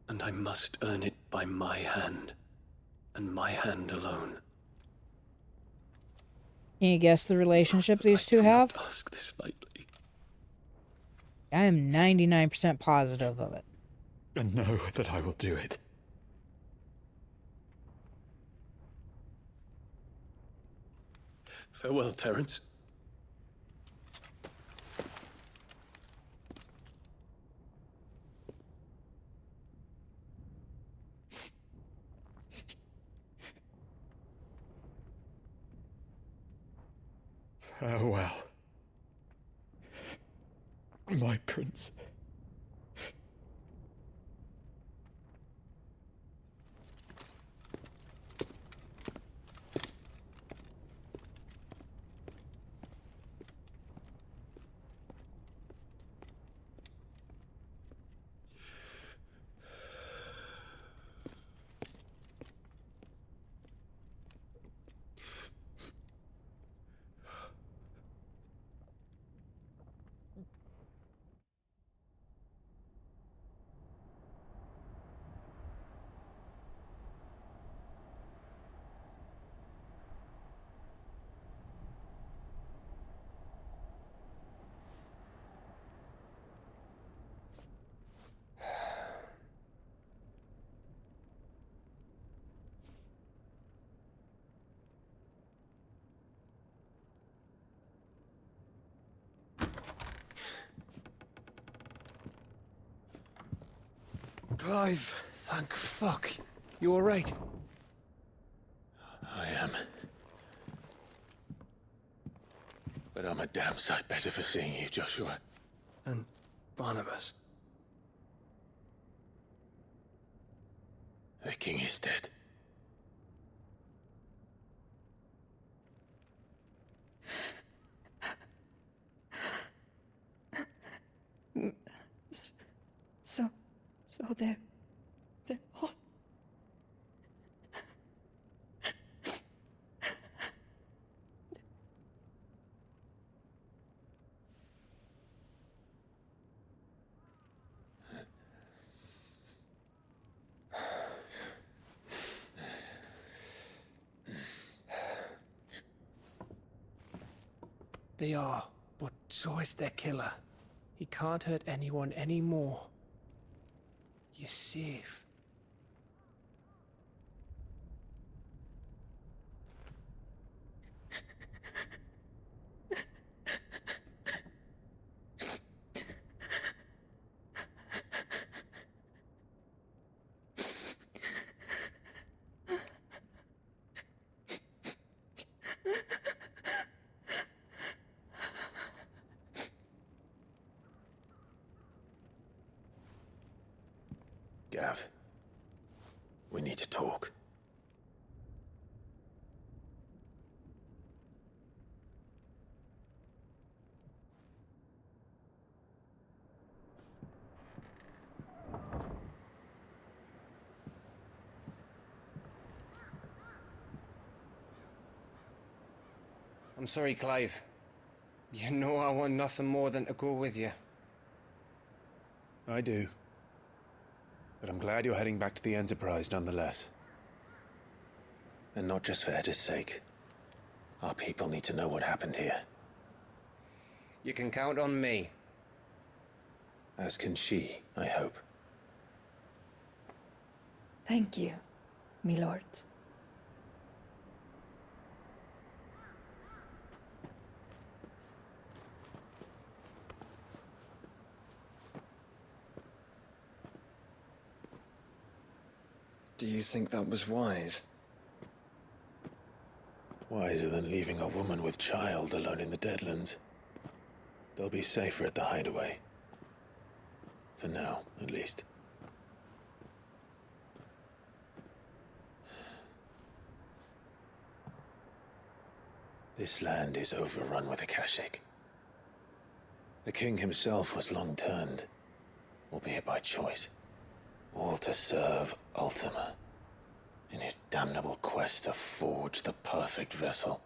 And I must earn it by my hand, and my hand alone. Can you guess the relationship these two I do have? not ask this lightly. I am 99% positive of it. And know that I will do it. Farewell, Terence. Farewell, my prince. Clive, Thank fuck. You alright? I am. But I'm a damn sight better for seeing you, Joshua. And Barnabas. The king is dead. So they're all... They are, but so is their killer. He can't hurt anyone anymore. You're safe. I'm sorry, Clive. You know I want nothing more than to go with you. I do. But I'm glad you're heading back to the Enterprise nonetheless. And not just for Etta's sake. Our people need to know what happened here. You can count on me. As can she, I hope. Thank you, my lords. Do you think that was wise? Wiser than leaving a woman with child alone in the Deadlands. They'll be safer at the hideaway. For now, at least. This land is overrun with Akashic. The king himself was long turned, albeit by choice, all to serve Ultima, in his damnable quest to forge the perfect vessel.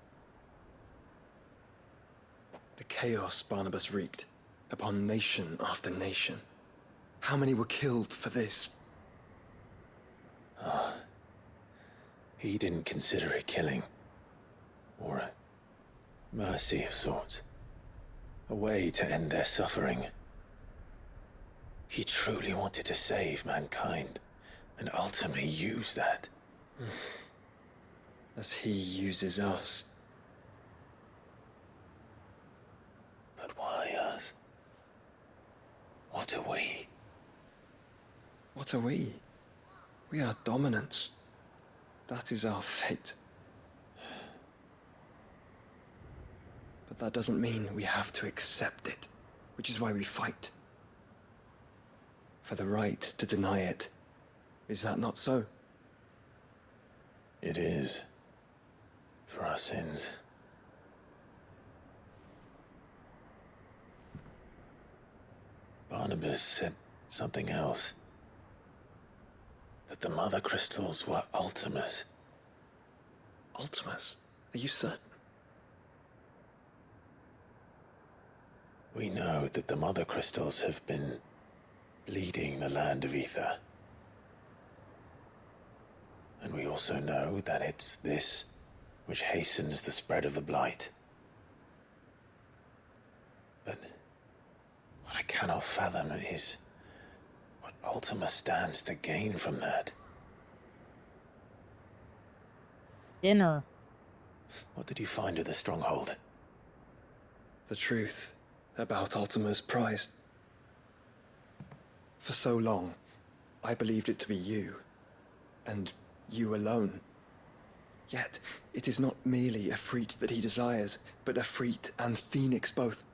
The chaos Barnabas wreaked upon nation after nation. How many were killed for this? He didn't consider it killing, or a mercy of sorts. A way to end their suffering. He truly wanted to save mankind, and ultimately use that. As he uses us. But why us? What are we? What are we? We are dominance. That is our fate. But that doesn't mean we have to accept it, which is why we fight. For the right to deny it. Is that not so? It is. For our sins. Barnabas said something else. That the mother crystals were Ultimas. Ultimas? Are you certain? We know that the mother crystals have been leading the land of ether. And we also know that it's this which hastens the spread of the blight. But what I cannot fathom is what Ultima stands to gain from that. Dinner. What did you find at the stronghold? The truth about Ultima's prize. For so long, I believed it to be you, and you alone. Yet, it is not merely a freat that he desires, but a freat and phoenix both.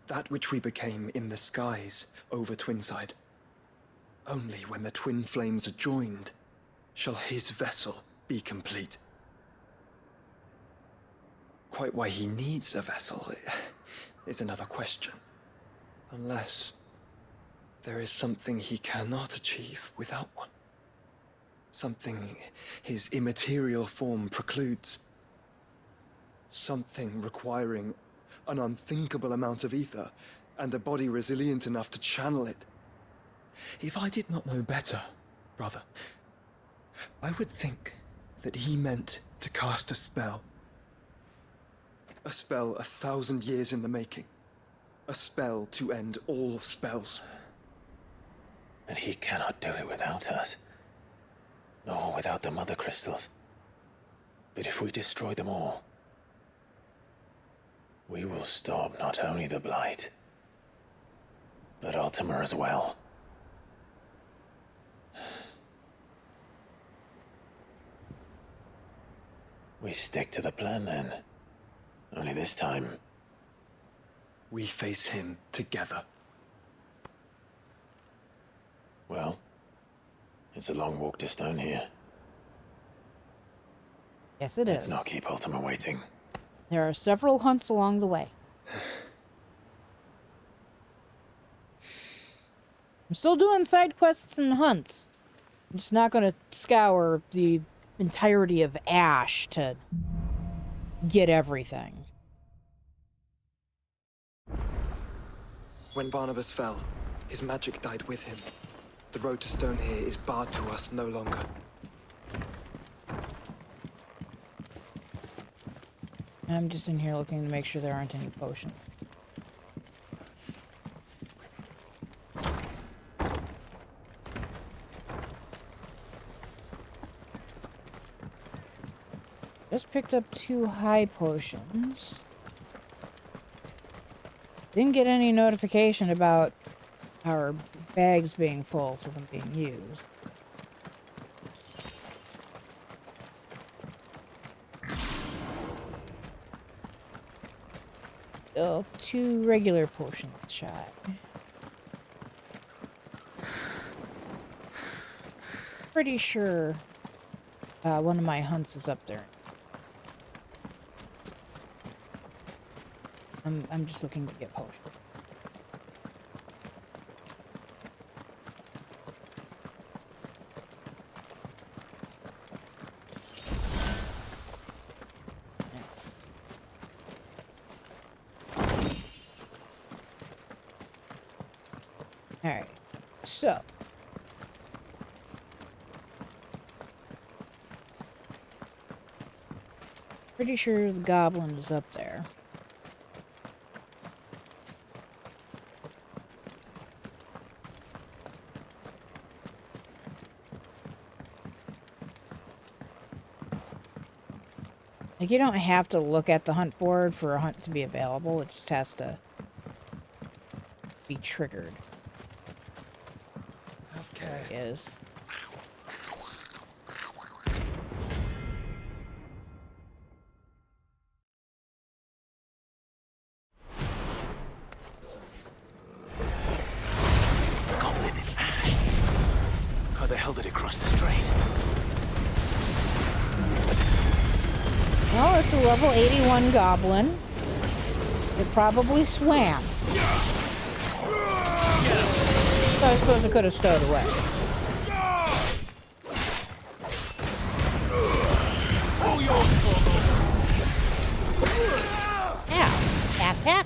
That which we became in the skies over Twinside. Only when the twin flames are joined, shall his vessel be complete. Quite why he needs a vessel is another question. Unless there is something he cannot achieve without one. Something his immaterial form precludes. Something requiring an unthinkable amount of ether and a body resilient enough to channel it. If I did not know better, brother, I would think that he meant to cast a spell. A spell 1,000 years in the making. A spell to end all spells. And he cannot do it without us. Nor without the mother crystals. But if we destroy them all, we will stop not only the blight, but Ultima as well. We stick to the plan then. Only this time, we face him together. Well, it's a long walk to Stone here. Yes, it is. Let's not keep Ultima waiting. There are several hunts along the way. I'm still doing side quests and hunts. I'm just not going to scour the entirety of Ash to get everything. When Barnabas fell, his magic died with him. The road to stone here is barred to us no longer. I'm just in here looking to make sure there aren't any potions. Just picked up 2 high potions. Didn't get any notification about our bags being full, so them being used. Still 2 regular potions shy. Pretty sure one of my hunts is up there. I'm just looking to get potions. Alright, so pretty sure the goblin is up there. Like, you don't have to look at the hunt board for a hunt to be available. It just has to be triggered. Okay. There he is. Goblin in ash. How the hell did it cross the strait? Well, it's a level 81 goblin. It probably swam. So I suppose it could have stowed away. Ow. Cat's hat.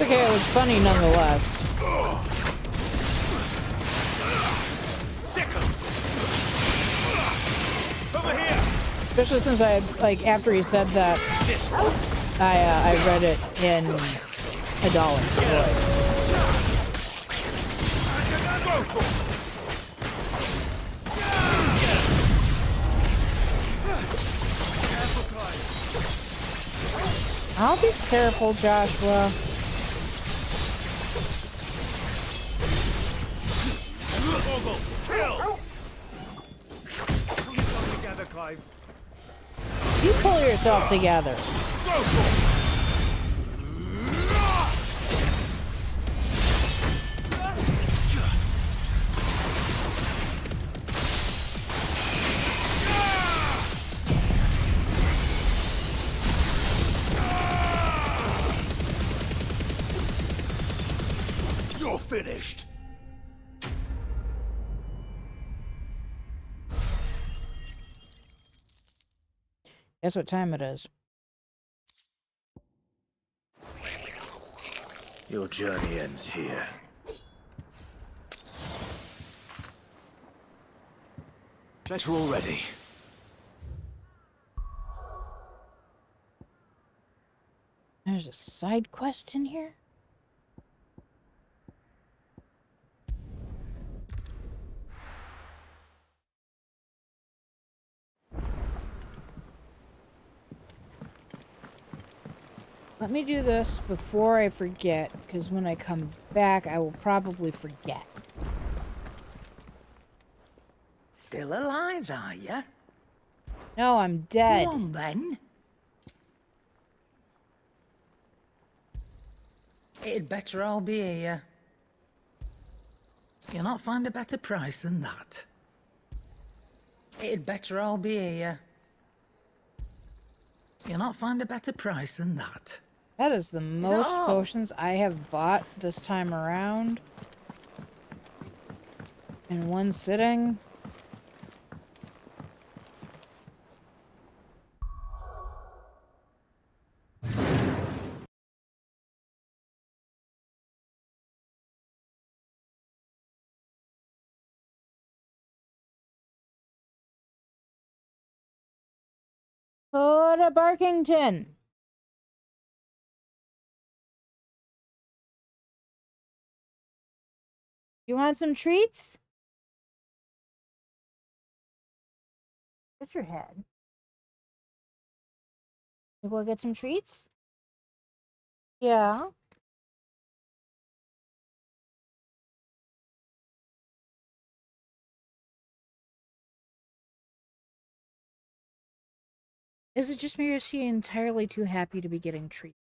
Okay, it was funny nonetheless. Especially since I, like, after he said that, I read it in a dollar's voice. I'll be careful, Joshua. You pull yourself together. You're finished. Guess what time it is? Your journey ends here. Bet you're all ready. There's a side quest in here? Let me do this before I forget, because when I come back, I will probably forget. Still alive, are you? No, I'm dead. Go on, then. It'd better all be here. You'll not find a better price than that. It'd better all be here. You'll not find a better price than that. That is the most all? potions I have bought this time around. In one sitting. Go to Barkington. You want some treats? What's your head? You go get some treats? Yeah. Is it just me or is she entirely too happy to be getting treats?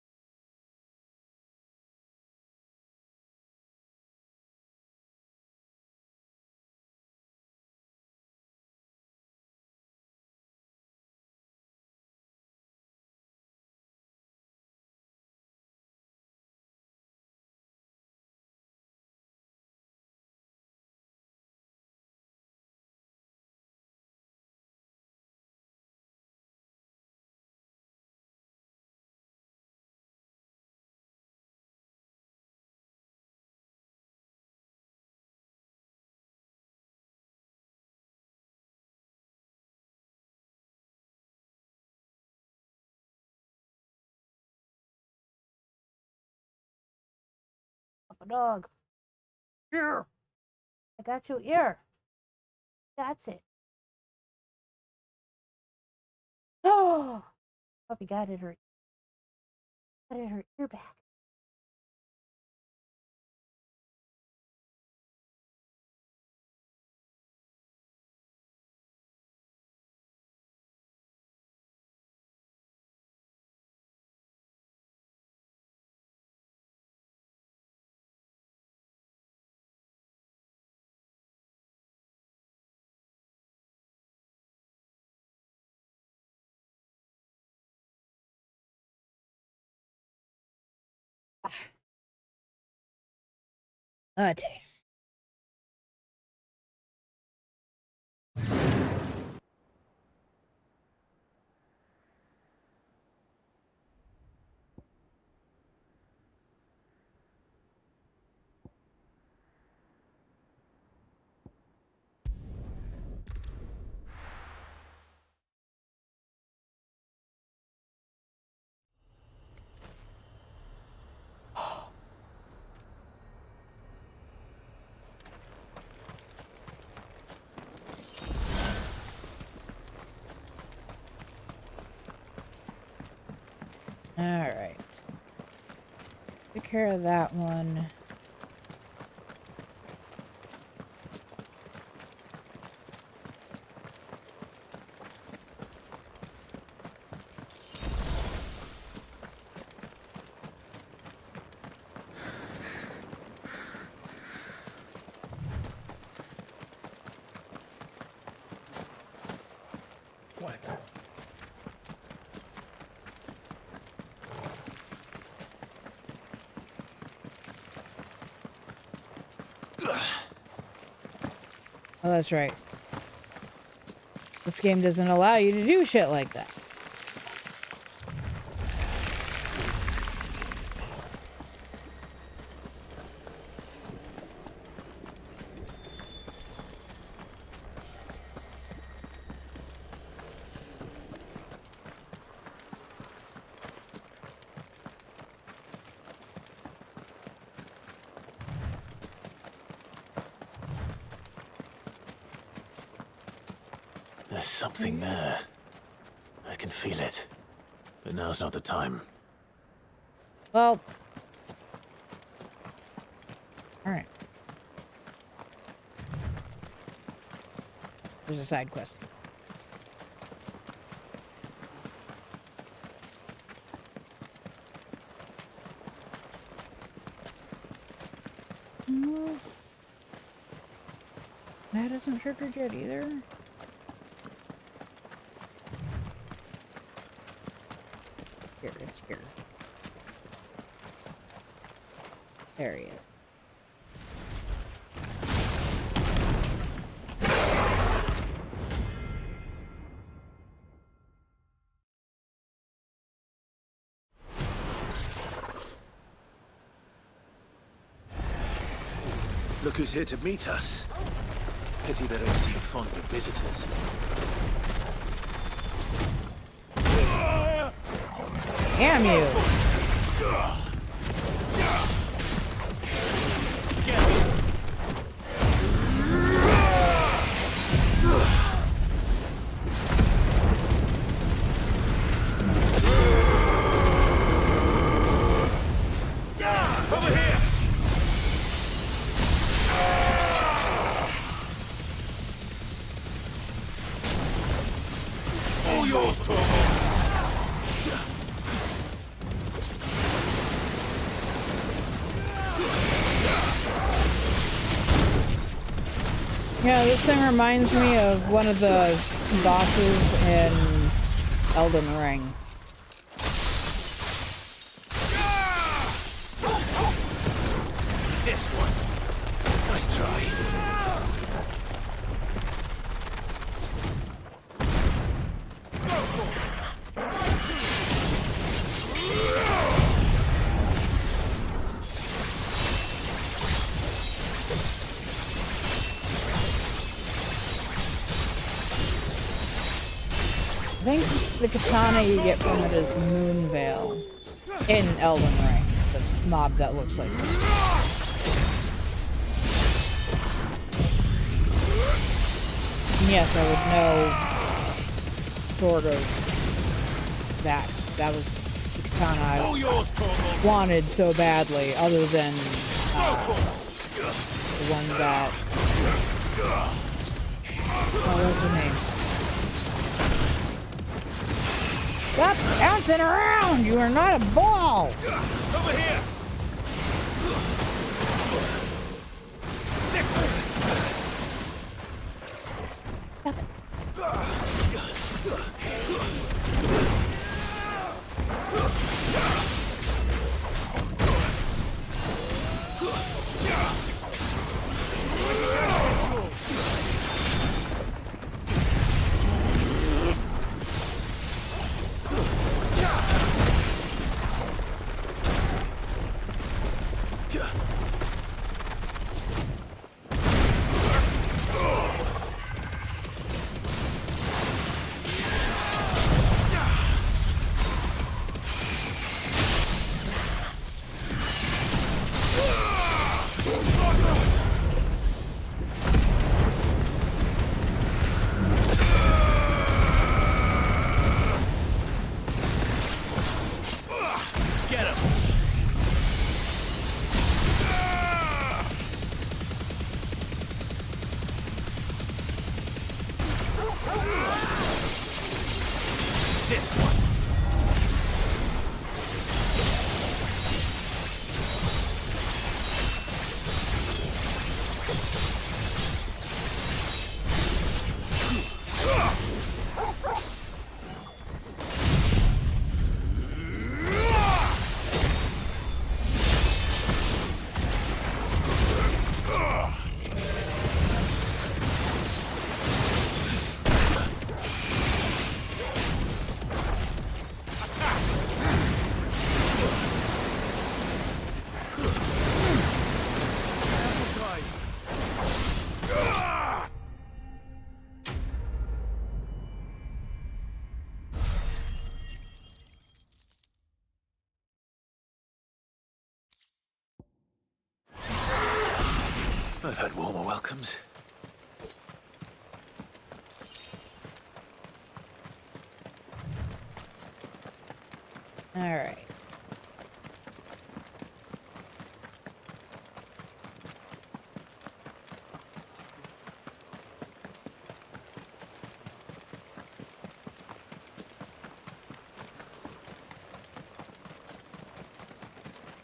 Up a dog. Here. I got your ear. That's it. Oh, puppy got it. Got her ear back. Okay. Alright. Take care of that one. Quiet. Oh, that's right. This game doesn't allow you to do shit like that. There's something there. I can feel it. But now's not the time. Well. Alright. There's a side quest. That isn't triggered yet either. Here, it's here. There he is. Look who's here to meet us. Pity they don't seem fond of visitors. Damn you! Over here! All yours, Torvald! Yeah, this thing reminds me of one of the bosses in Elden Ring. This one. Nice try. I think the katana you get from it is Moonveil in Elden Ring, the mob that looks like this. And yes, I would know sort of that. That was the katana I wanted so badly, other than the one that... Oh, what's her name? Stop bouncing around! You are not a ball! Over here! Stop it. This one. I've had warmer welcomes. All right.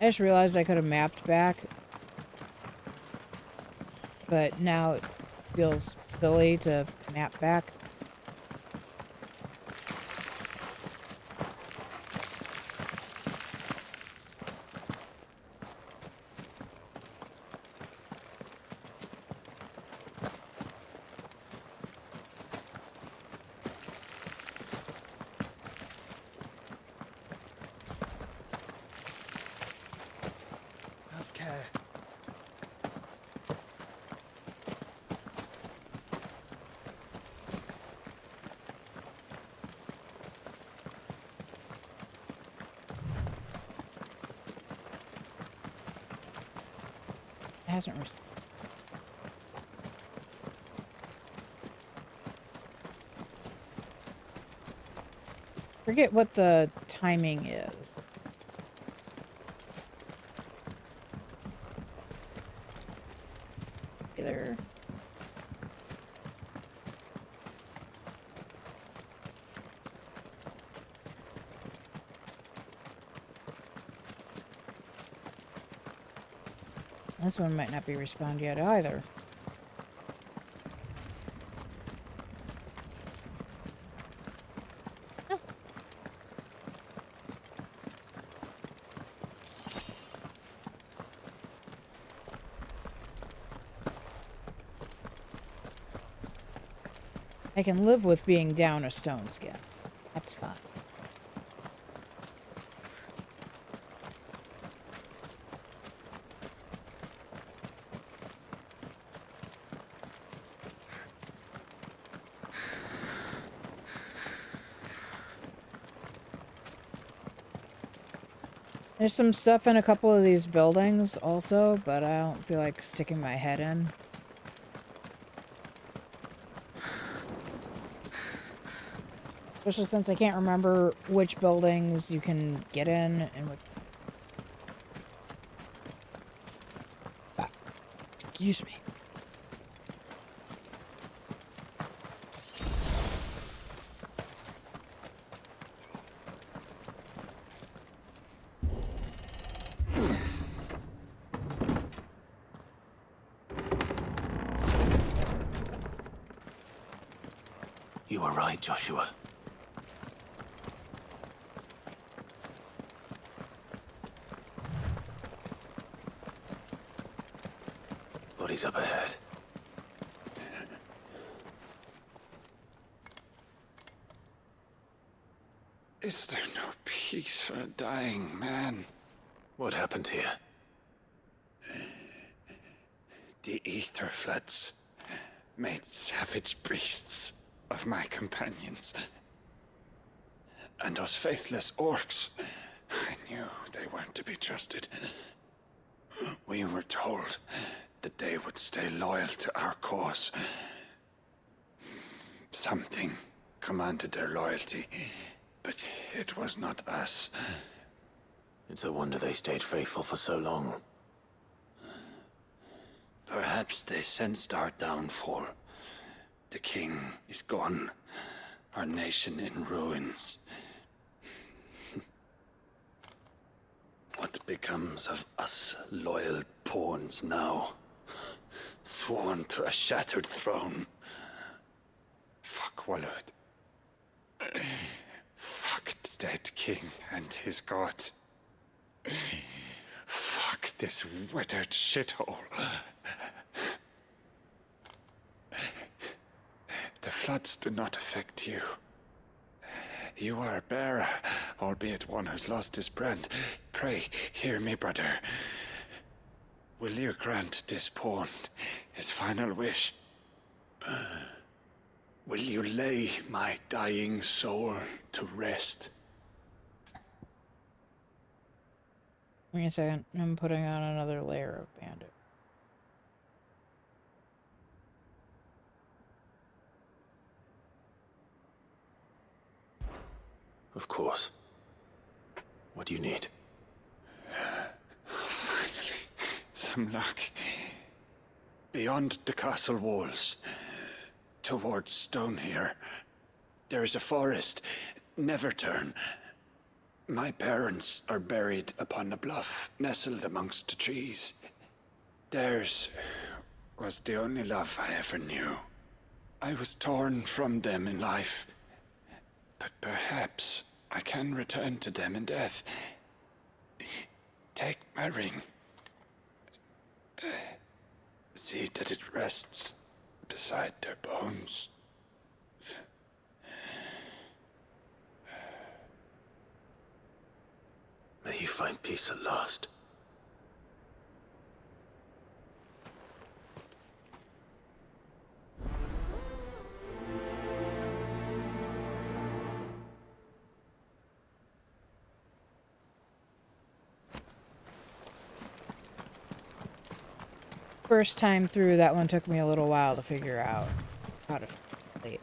I just realized I could have mapped back. But now it feels silly to map back. Have care. It hasn't responded. Forget what the timing is. Either. This one might not be respawned yet either. Oh. I can live with being down a stone skin. That's fine. There's some stuff in a couple of these buildings also, but I don't feel like sticking my head in. Especially since I can't remember which buildings you can get in and which... Ah, excuse me. You were right, Joshua. Bodies up ahead. Is there no peace for a dying man? What happened here? The ether floods made savage beasts of my companions. And those faithless orcs, I knew they weren't to be trusted. We were told that they would stay loyal to our cause. Something commanded their loyalty, but it was not us. It's a wonder they stayed faithful for so long. Perhaps they sensed our downfall. The king is gone, our nation in ruins. What becomes of us loyal pawns now? Sworn to a shattered throne. Fuck Walud. Fuck the dead king and his god. Fuck this withered shithole. The floods do not affect you. You are a bearer, albeit one who's lost his brand. Pray, hear me, brother. Will you grant this pawn his final wish? Will you lay my dying soul to rest? Give me a second. I'm putting on another layer of bandit. Of course. What do you need? Finally, some luck. Beyond the castle walls, towards Stone here, there is a forest. Never turn. My parents are buried upon a bluff, nestled amongst the trees. Theirs was the only love I ever knew. I was torn from them in life, but perhaps I can return to them in death. Take my ring. See that it rests beside their bones. May you find peace at last. First time through, that one took me a little while to figure out how to play it.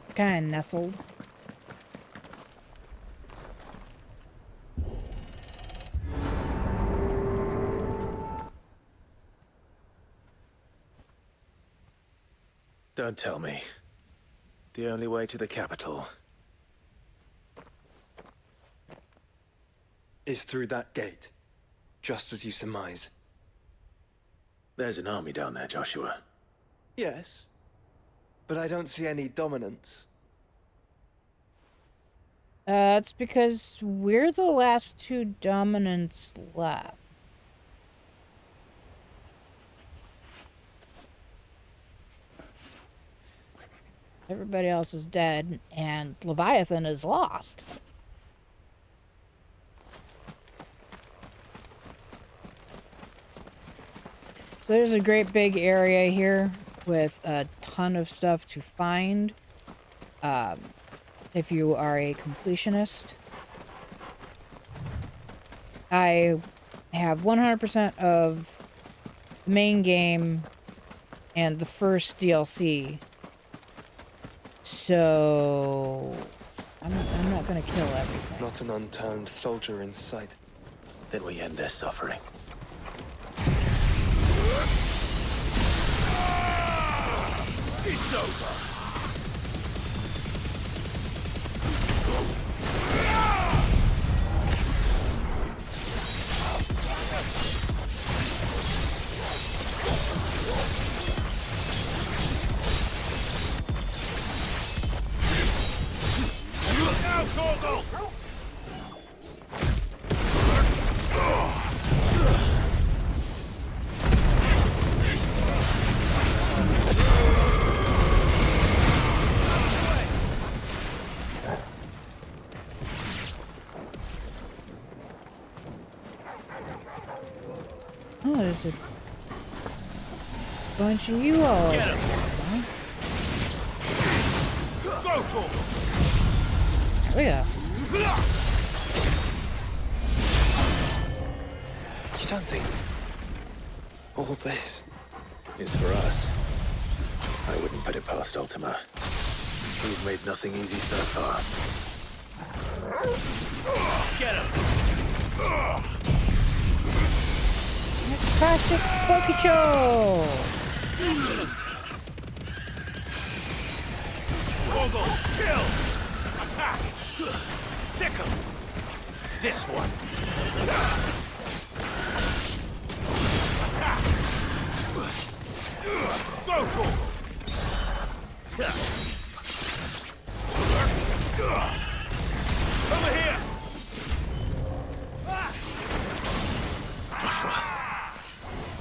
It's kind of nestled. Don't tell me. The only way to the capital is through that gate, just as you surmise. There's an army down there, Joshua. Yes, but I don't see any dominance. It's because we're the last two dominants left. Everybody else is dead, and Leviathan is lost. So there's a great big area here with a ton of stuff to find. If you are a completionist. I have 100% of the main game and the first DLC. So I'm not gonna kill everything. Not an unturned soldier in sight. Then we end their suffering. It's over. Oh, there's a bunch of you all over there, huh? There we go. You don't think all this is for us? I wouldn't put it past Ultima. We've made nothing easy so far. Get him! Classic Pikachu! Google, kill! Attack! Sickle! This one! Attack! Go, Google! Over here!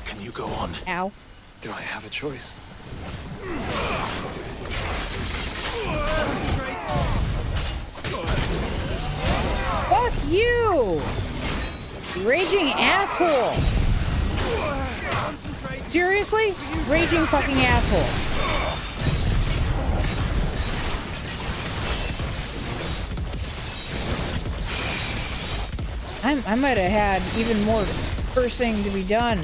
Can you go on? Ow. Do I have a choice? Fuck you! Raging asshole! Seriously? Raging fucking asshole. I might have had even more cursing to be done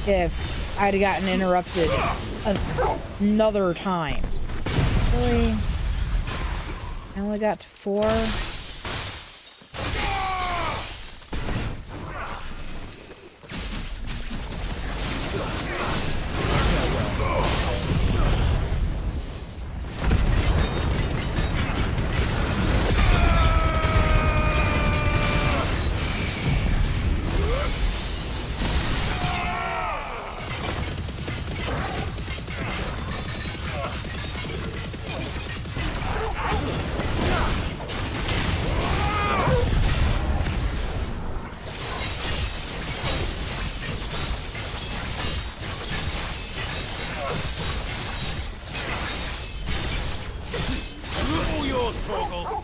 if I'd have gotten interrupted another time. Really? I only got to 4. yours, Torgal.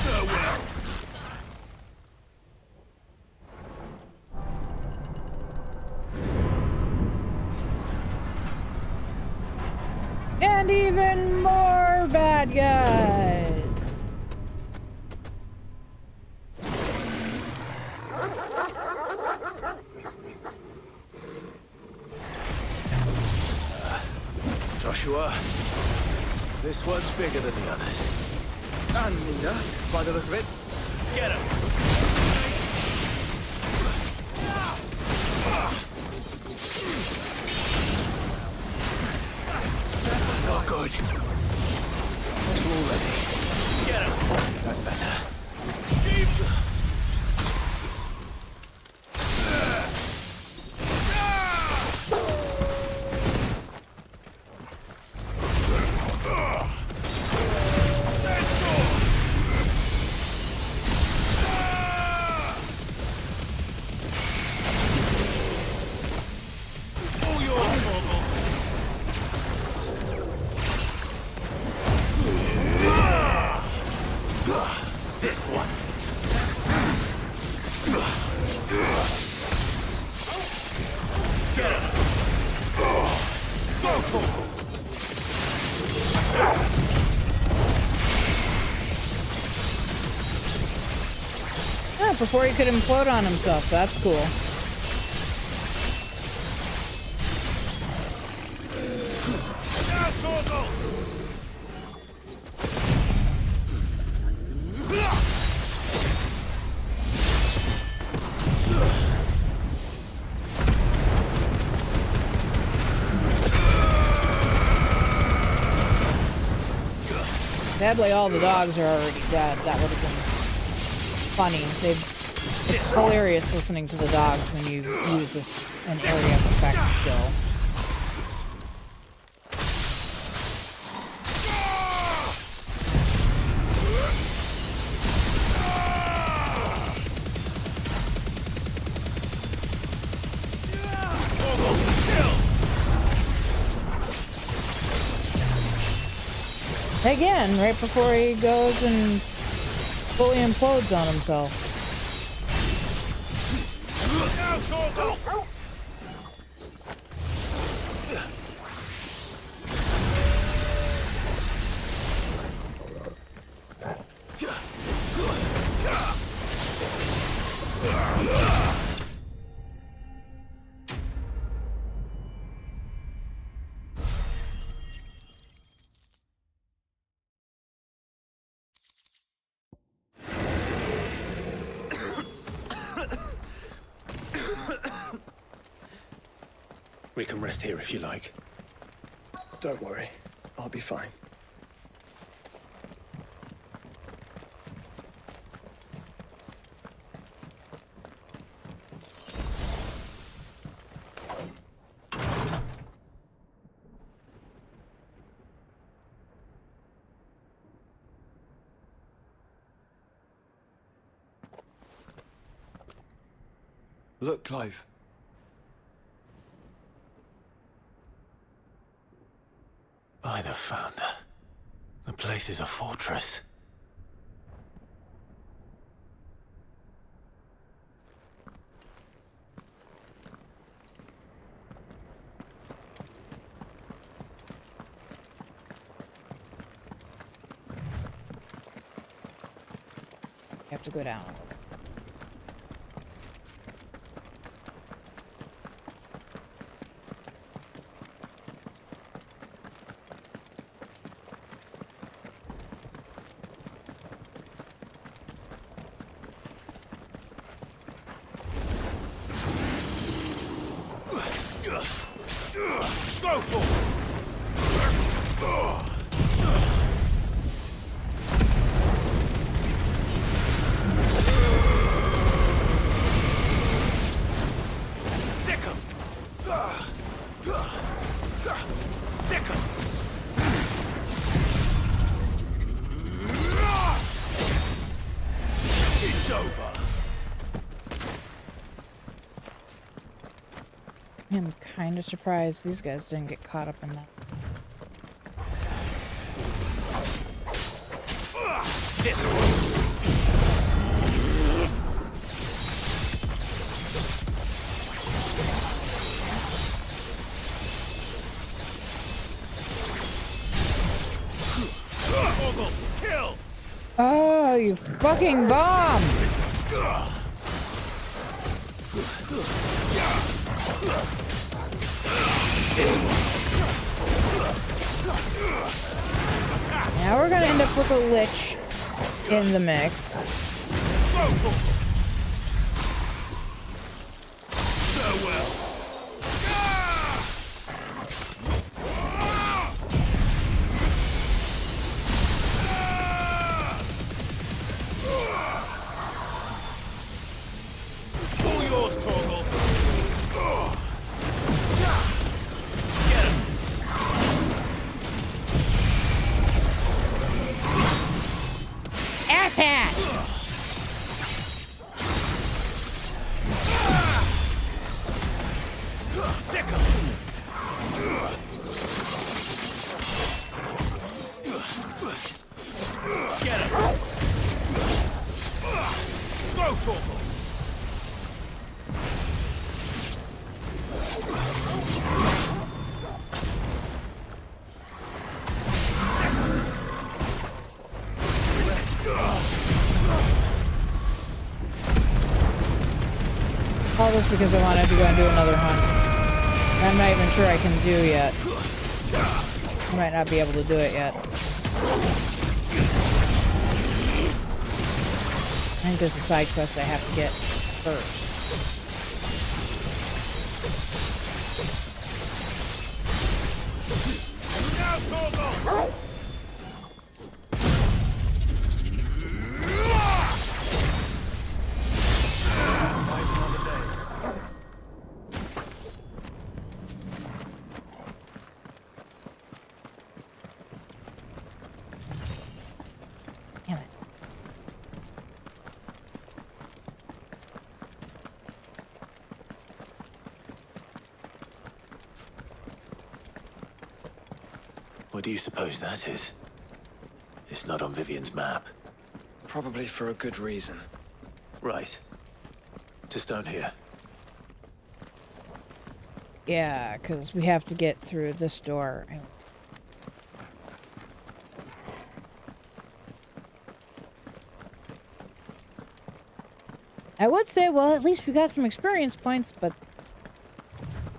Farewell. And even more bad guys. Joshua, this one's bigger than the others. And Nina, by the look of it. Get him! Not good. It's all ready. Get him! That's better. Before he could implode on himself. That's cool. Sadly, all the dogs are already dead. That would have been funny. It's hilarious listening to the dogs when you use an area of effect skill. Again, right before he goes and fully implodes on himself. We can rest here if you like. Don't worry, I'll be fine. Look, Clive. By the Founder. The place is a fortress. You have to go down. Go for it! I'm kind of surprised these guys didn't get caught up in that. This one. Kill! Oh, you fucking bomb! Now we're gonna end up with a lich in the mix. All yours, Torgal. Asshat! Get him! Go, Torgal! All this because I wanted to go and do another hunt. I'm not even sure I can do yet. I might not be able to do it yet. I think there's a side quest I have to get first. Now, Torgal! Damn it. What do you suppose that is? It's not on Vivian's map. Probably for a good reason. Right. Just down here. Yeah, because we have to get through this door. I would say, well, at least we got some experience points, but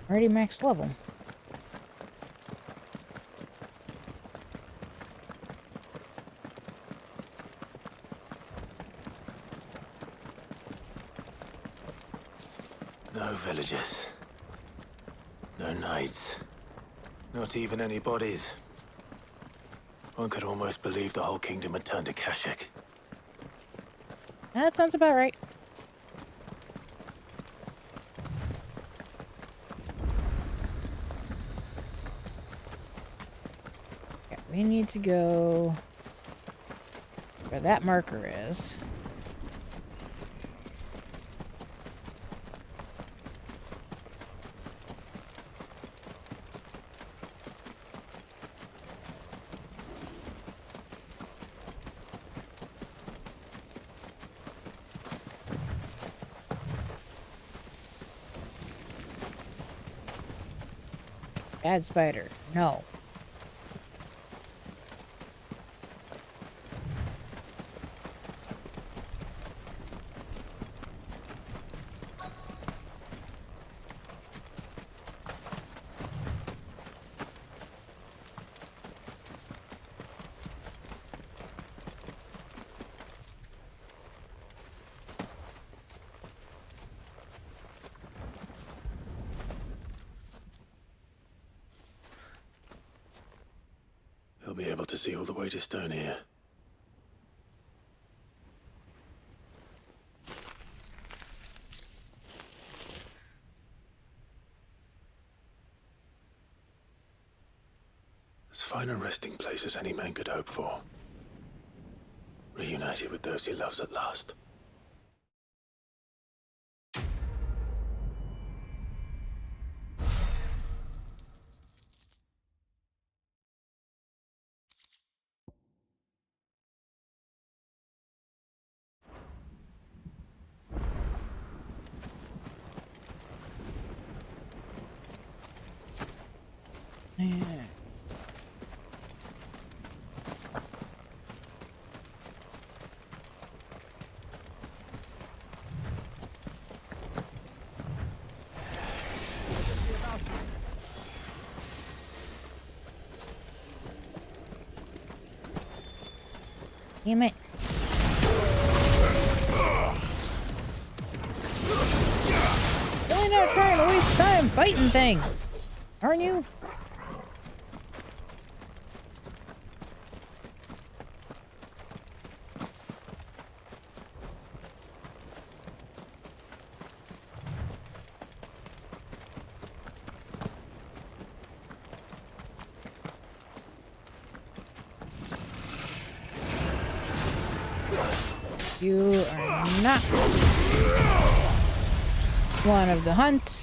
already max level. No villagers. No knights. Not even any bodies. One could almost believe the whole kingdom had turned to Kashik. That sounds about right. Okay, we need to go where that marker is. Bad spider. No. He'll be able to see all the way to Stone here. As fine a resting place as any man could hope for. Reunited with those he loves at last. Damn it. Really not trying to waste time fighting things, aren't you? You are not one of the hunts.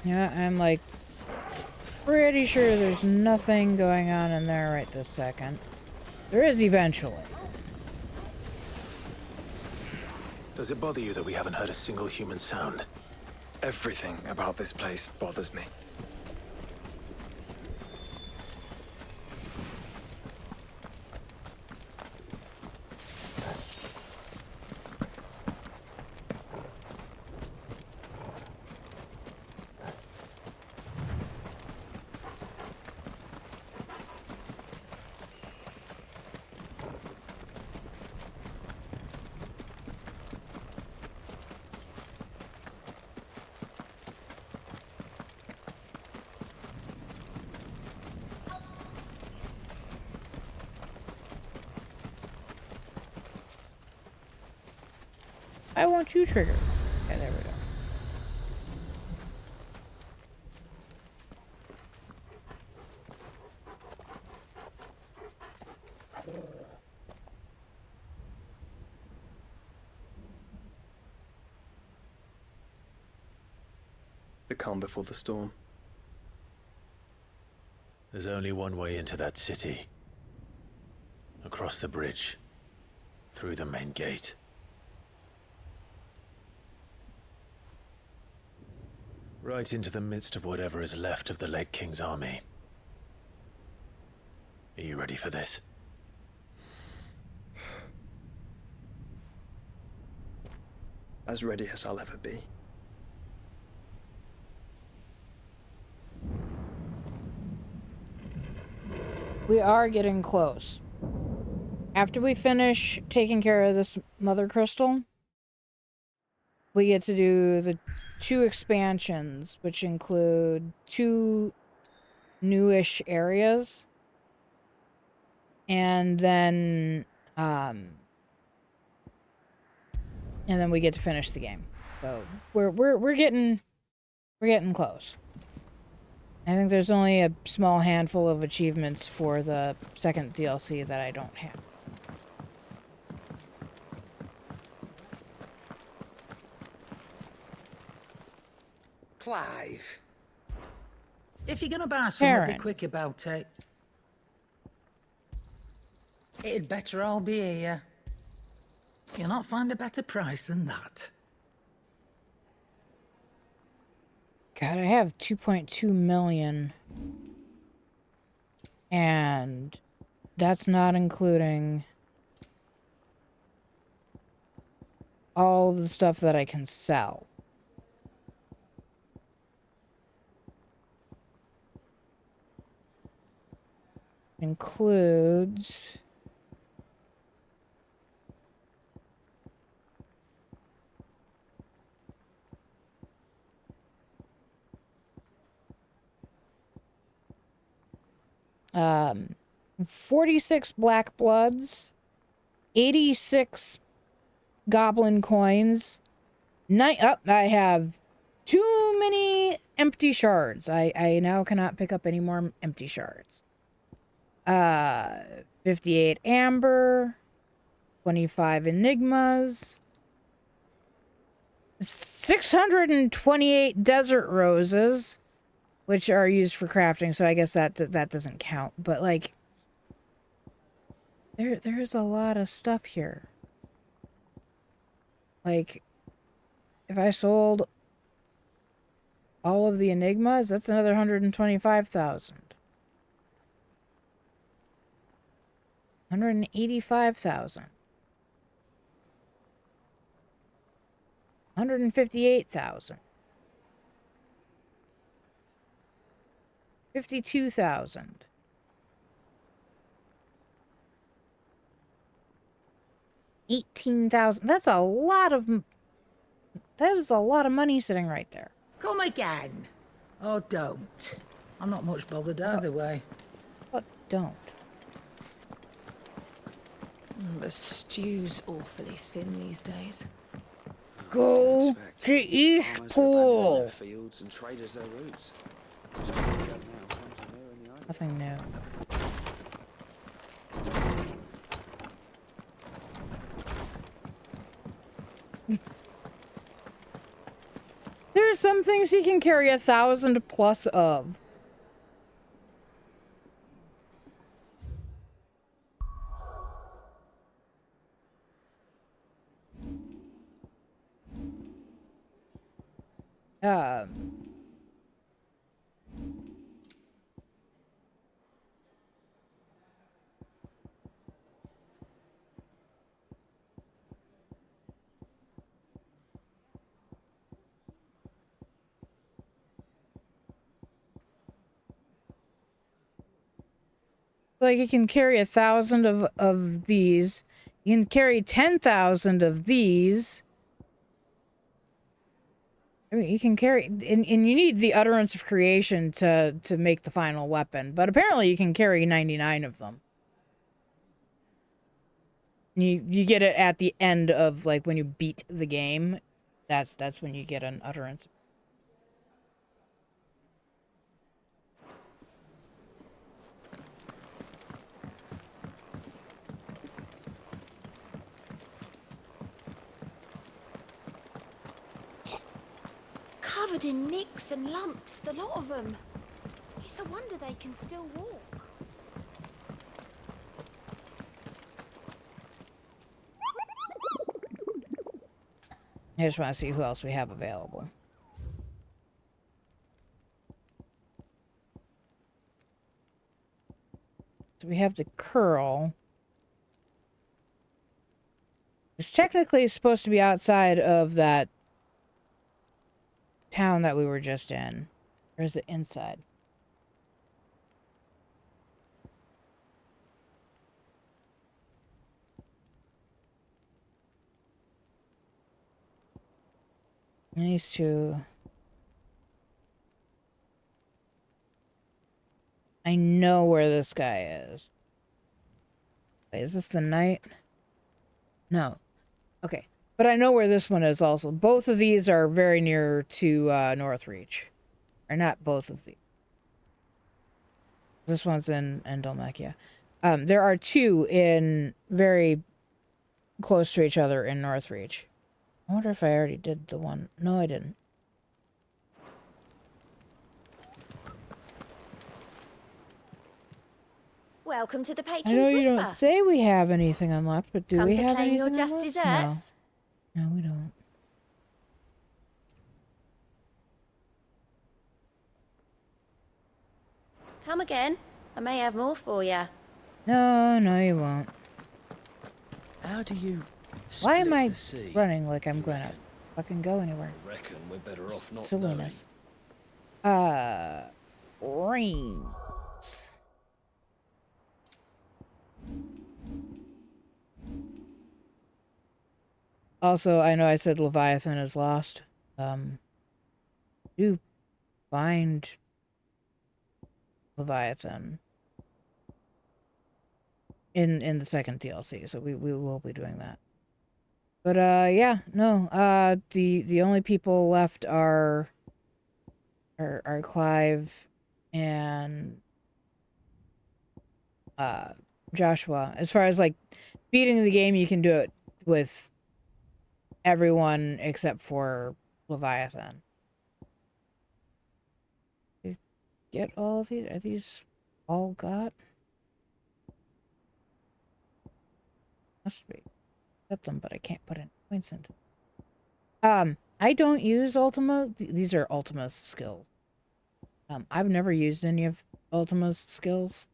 Yeah, I'm like pretty sure there's nothing going on in there right this second. There is eventually. Does it bother you that we haven't heard a single human sound? Everything about this place bothers me. I want you trigger. Okay, there we go. The calm before the storm. There's only one way into that city. Across the bridge. Through the main gate. Right into the midst of whatever is left of the late King's army. Are you ready for this? As ready as I'll ever be. We are getting close. After we finish taking care of this mother crystal, we get to do the 2 expansions, which include 2 newish areas. And then we get to finish the game. So we're getting close. I think there's only a small handful of achievements for the second DLC that I don't have. Clive. If you're gonna buy something, be quick about it. It'd better all be here. You'll not find a better price than that. God, I have 2.2 million. And that's not including all of the stuff that I can sell. Includes um 46 black bloods, 86 goblin coins, I have too many empty shards. I now cannot pick up any more empty shards. 58 amber, 25 enigmas, 628 desert roses, which are used for crafting, so I guess that doesn't count. But like, there's a lot of stuff here. Like, if I sold all of the enigmas, that's another 125,000. 185,000. 158,000. 52,000. 18,000. That's a lot of... That is a lot of money sitting right there. Come again. Or don't. I'm not much bothered either way. But don't. The stew's awfully thin these days. Go to East Pool. Fields and traders their roots. Nothing new. There are some things you can carry 1,000 plus of. Like, you can carry 1,000 of these. You can carry 10,000 of these. I mean, you can carry... And you need the utterance of creation to make the final weapon. But apparently you can carry 99 of them. You get it at the end of, like, when you beat the game. That's when you get an utterance. Covered in nicks and lumps, the lot of them. It's a wonder they can still walk. I just want to see who else we have available. So we have the curl. It's technically supposed to be outside of that town that we were just in. Or is it inside? These two. I know where this guy is. Wait, is this the knight? No. Okay. But I know where this one is also. Both of these are very near to Northreach. Or not both of these. This one's in Dalmacia. There are 2 in very close to each other in Northreach. I wonder if I already did the one. No, I didn't. Welcome to the I Patron's know you Whisper. don't say we have anything unlocked, but do Come we to have claim anything your just unlocked? desserts? No, we don't. Come again. I may have more for you. No, you won't. How do you Why am split I the sea? running like I'm gonna fucking go anywhere? I reckon we're better off not Silliness. Brains. Also, I know I said Leviathan is lost. Do find Leviathan in the second DLC, so we will be doing that. But yeah, no. The only people left are Clive and Joshua. As far as like beating the game, you can do it with everyone except for Leviathan. You get all of these? Are these all got? Must be. Got them, but I can't put any points into them. I don't use Ultima. These are Ultima's skills. I've never used any of Ultima's skills.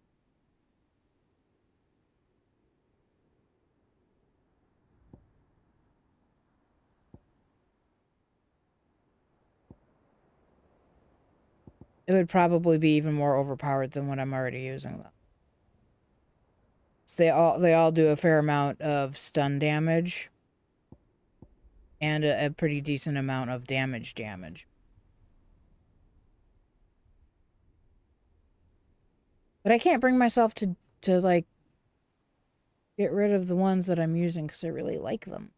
It would probably be even more overpowered than what I'm already using them. So they all do a fair amount of stun damage and a pretty decent amount of damage. But I can't bring myself to like get rid of the ones that I'm using because I really like them.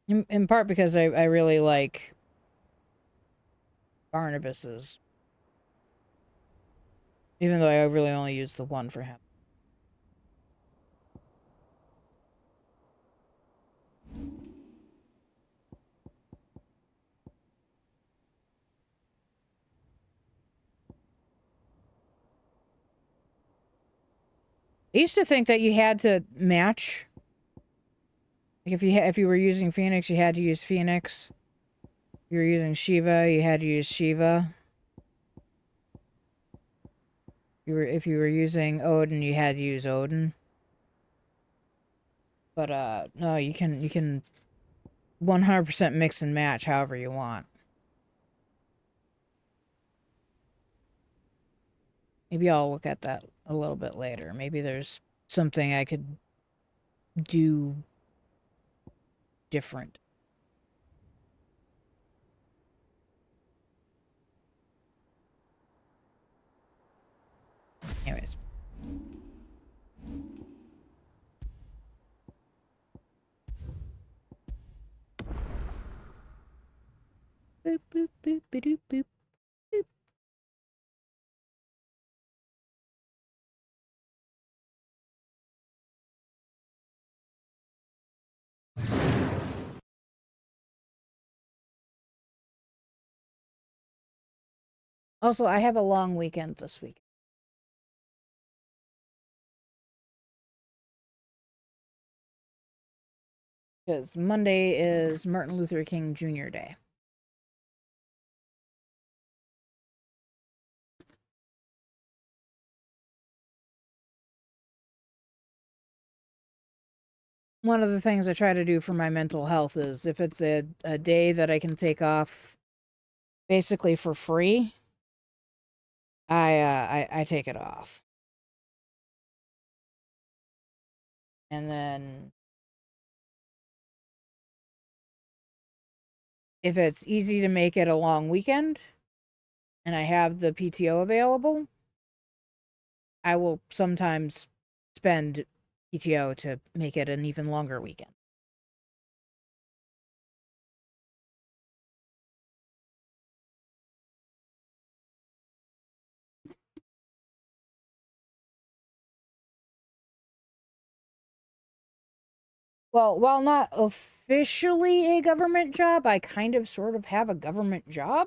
In part because I really like Barnabas's. Even though I really only use the one for him. I used to think that you had to match. Like if you were using Phoenix, you had to use Phoenix. If you were using Shiva, you had to use Shiva. If you were using Odin, you had to use Odin. But no, you can 100% mix and match however you want. Maybe I'll look at that a little bit later. Maybe there's something I could do different. Anyways. Boop, boop, boop, boop, boop, boop. Also, I have a long weekend this week. Because Monday is Martin Luther King Jr. Day. One of the things I try to do for my mental health is if it's a day that I can take off basically for free, I take it off. And then if it's easy to make it a long weekend, and I have the PTO available, I will sometimes spend PTO to make it an even longer weekend. Well, while not officially a government job, I kind of sort of have a government job.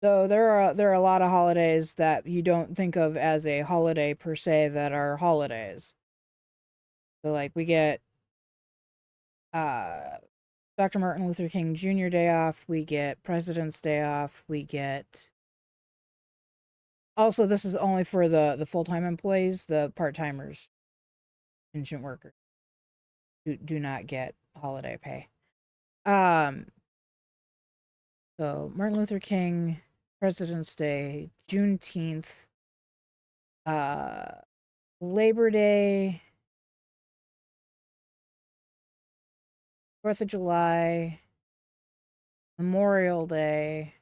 So there are a lot of holidays that you don't think of as a holiday per se that are holidays. So like we get Dr. Martin Luther King Jr. Day off, we get President's Day off, we get also this is only for the full-time employees, the part-timers, contingent workers do not get holiday pay. So Martin Luther King, President's Day, Juneteenth, Labor Day, 4th of July, Memorial Day,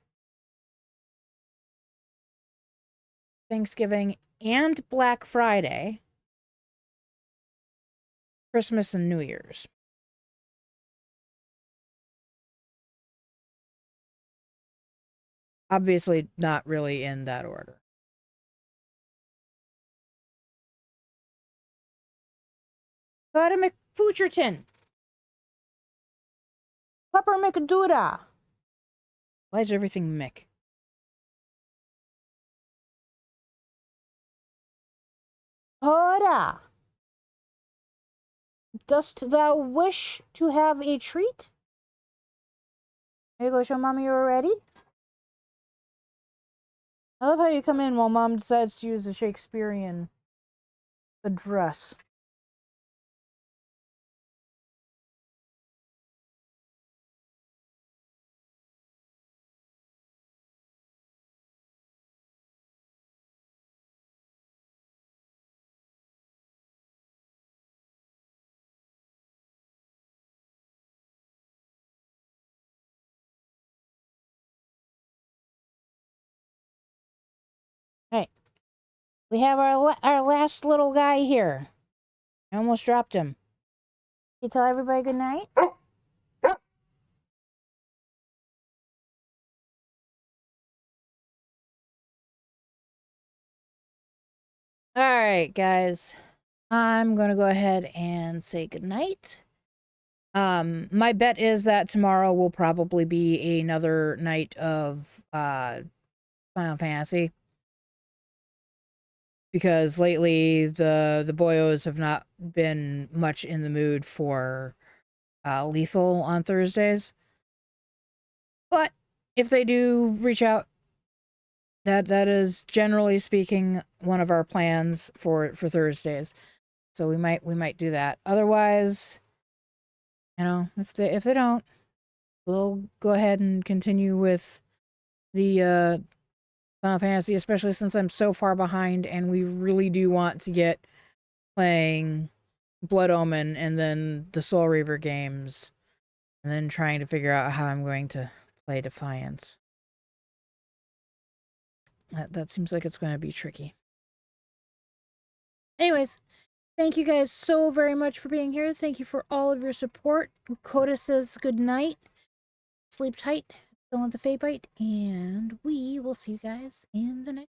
Thanksgiving, and Black Friday, Christmas and New Year's. Obviously not really in that order. Gotta McPoocherton. Pupper McDooda. Why is everything Mick? Hoda. Dost thou wish to have a treat? Here you go, show mommy you're ready. I love how you come in while mom decides to use the Shakespearean address. Hey, we have our last little guy here. I almost dropped him. You tell everybody good night? Alright, guys. I'm gonna go ahead and say goodnight. My bet is that tomorrow will probably be another night of Final Fantasy. Because lately the boyos have not been much in the mood for lethal on Thursdays. But if they do reach out, that is generally speaking one of our plans for Thursdays. So we might do that. Otherwise, you know, if they don't, we'll go ahead and continue with the Final Fantasy, especially since I'm so far behind and we really do want to get playing Blood Omen and then the Soul Reaver games, and then trying to figure out how I'm going to play Defiance. That seems like it's going to be tricky. Anyways, thank you guys so very much for being here. Thank you for all of your support. Coda says good night. Sleep tight. Don't let the fate bite. And we will see you guys in the next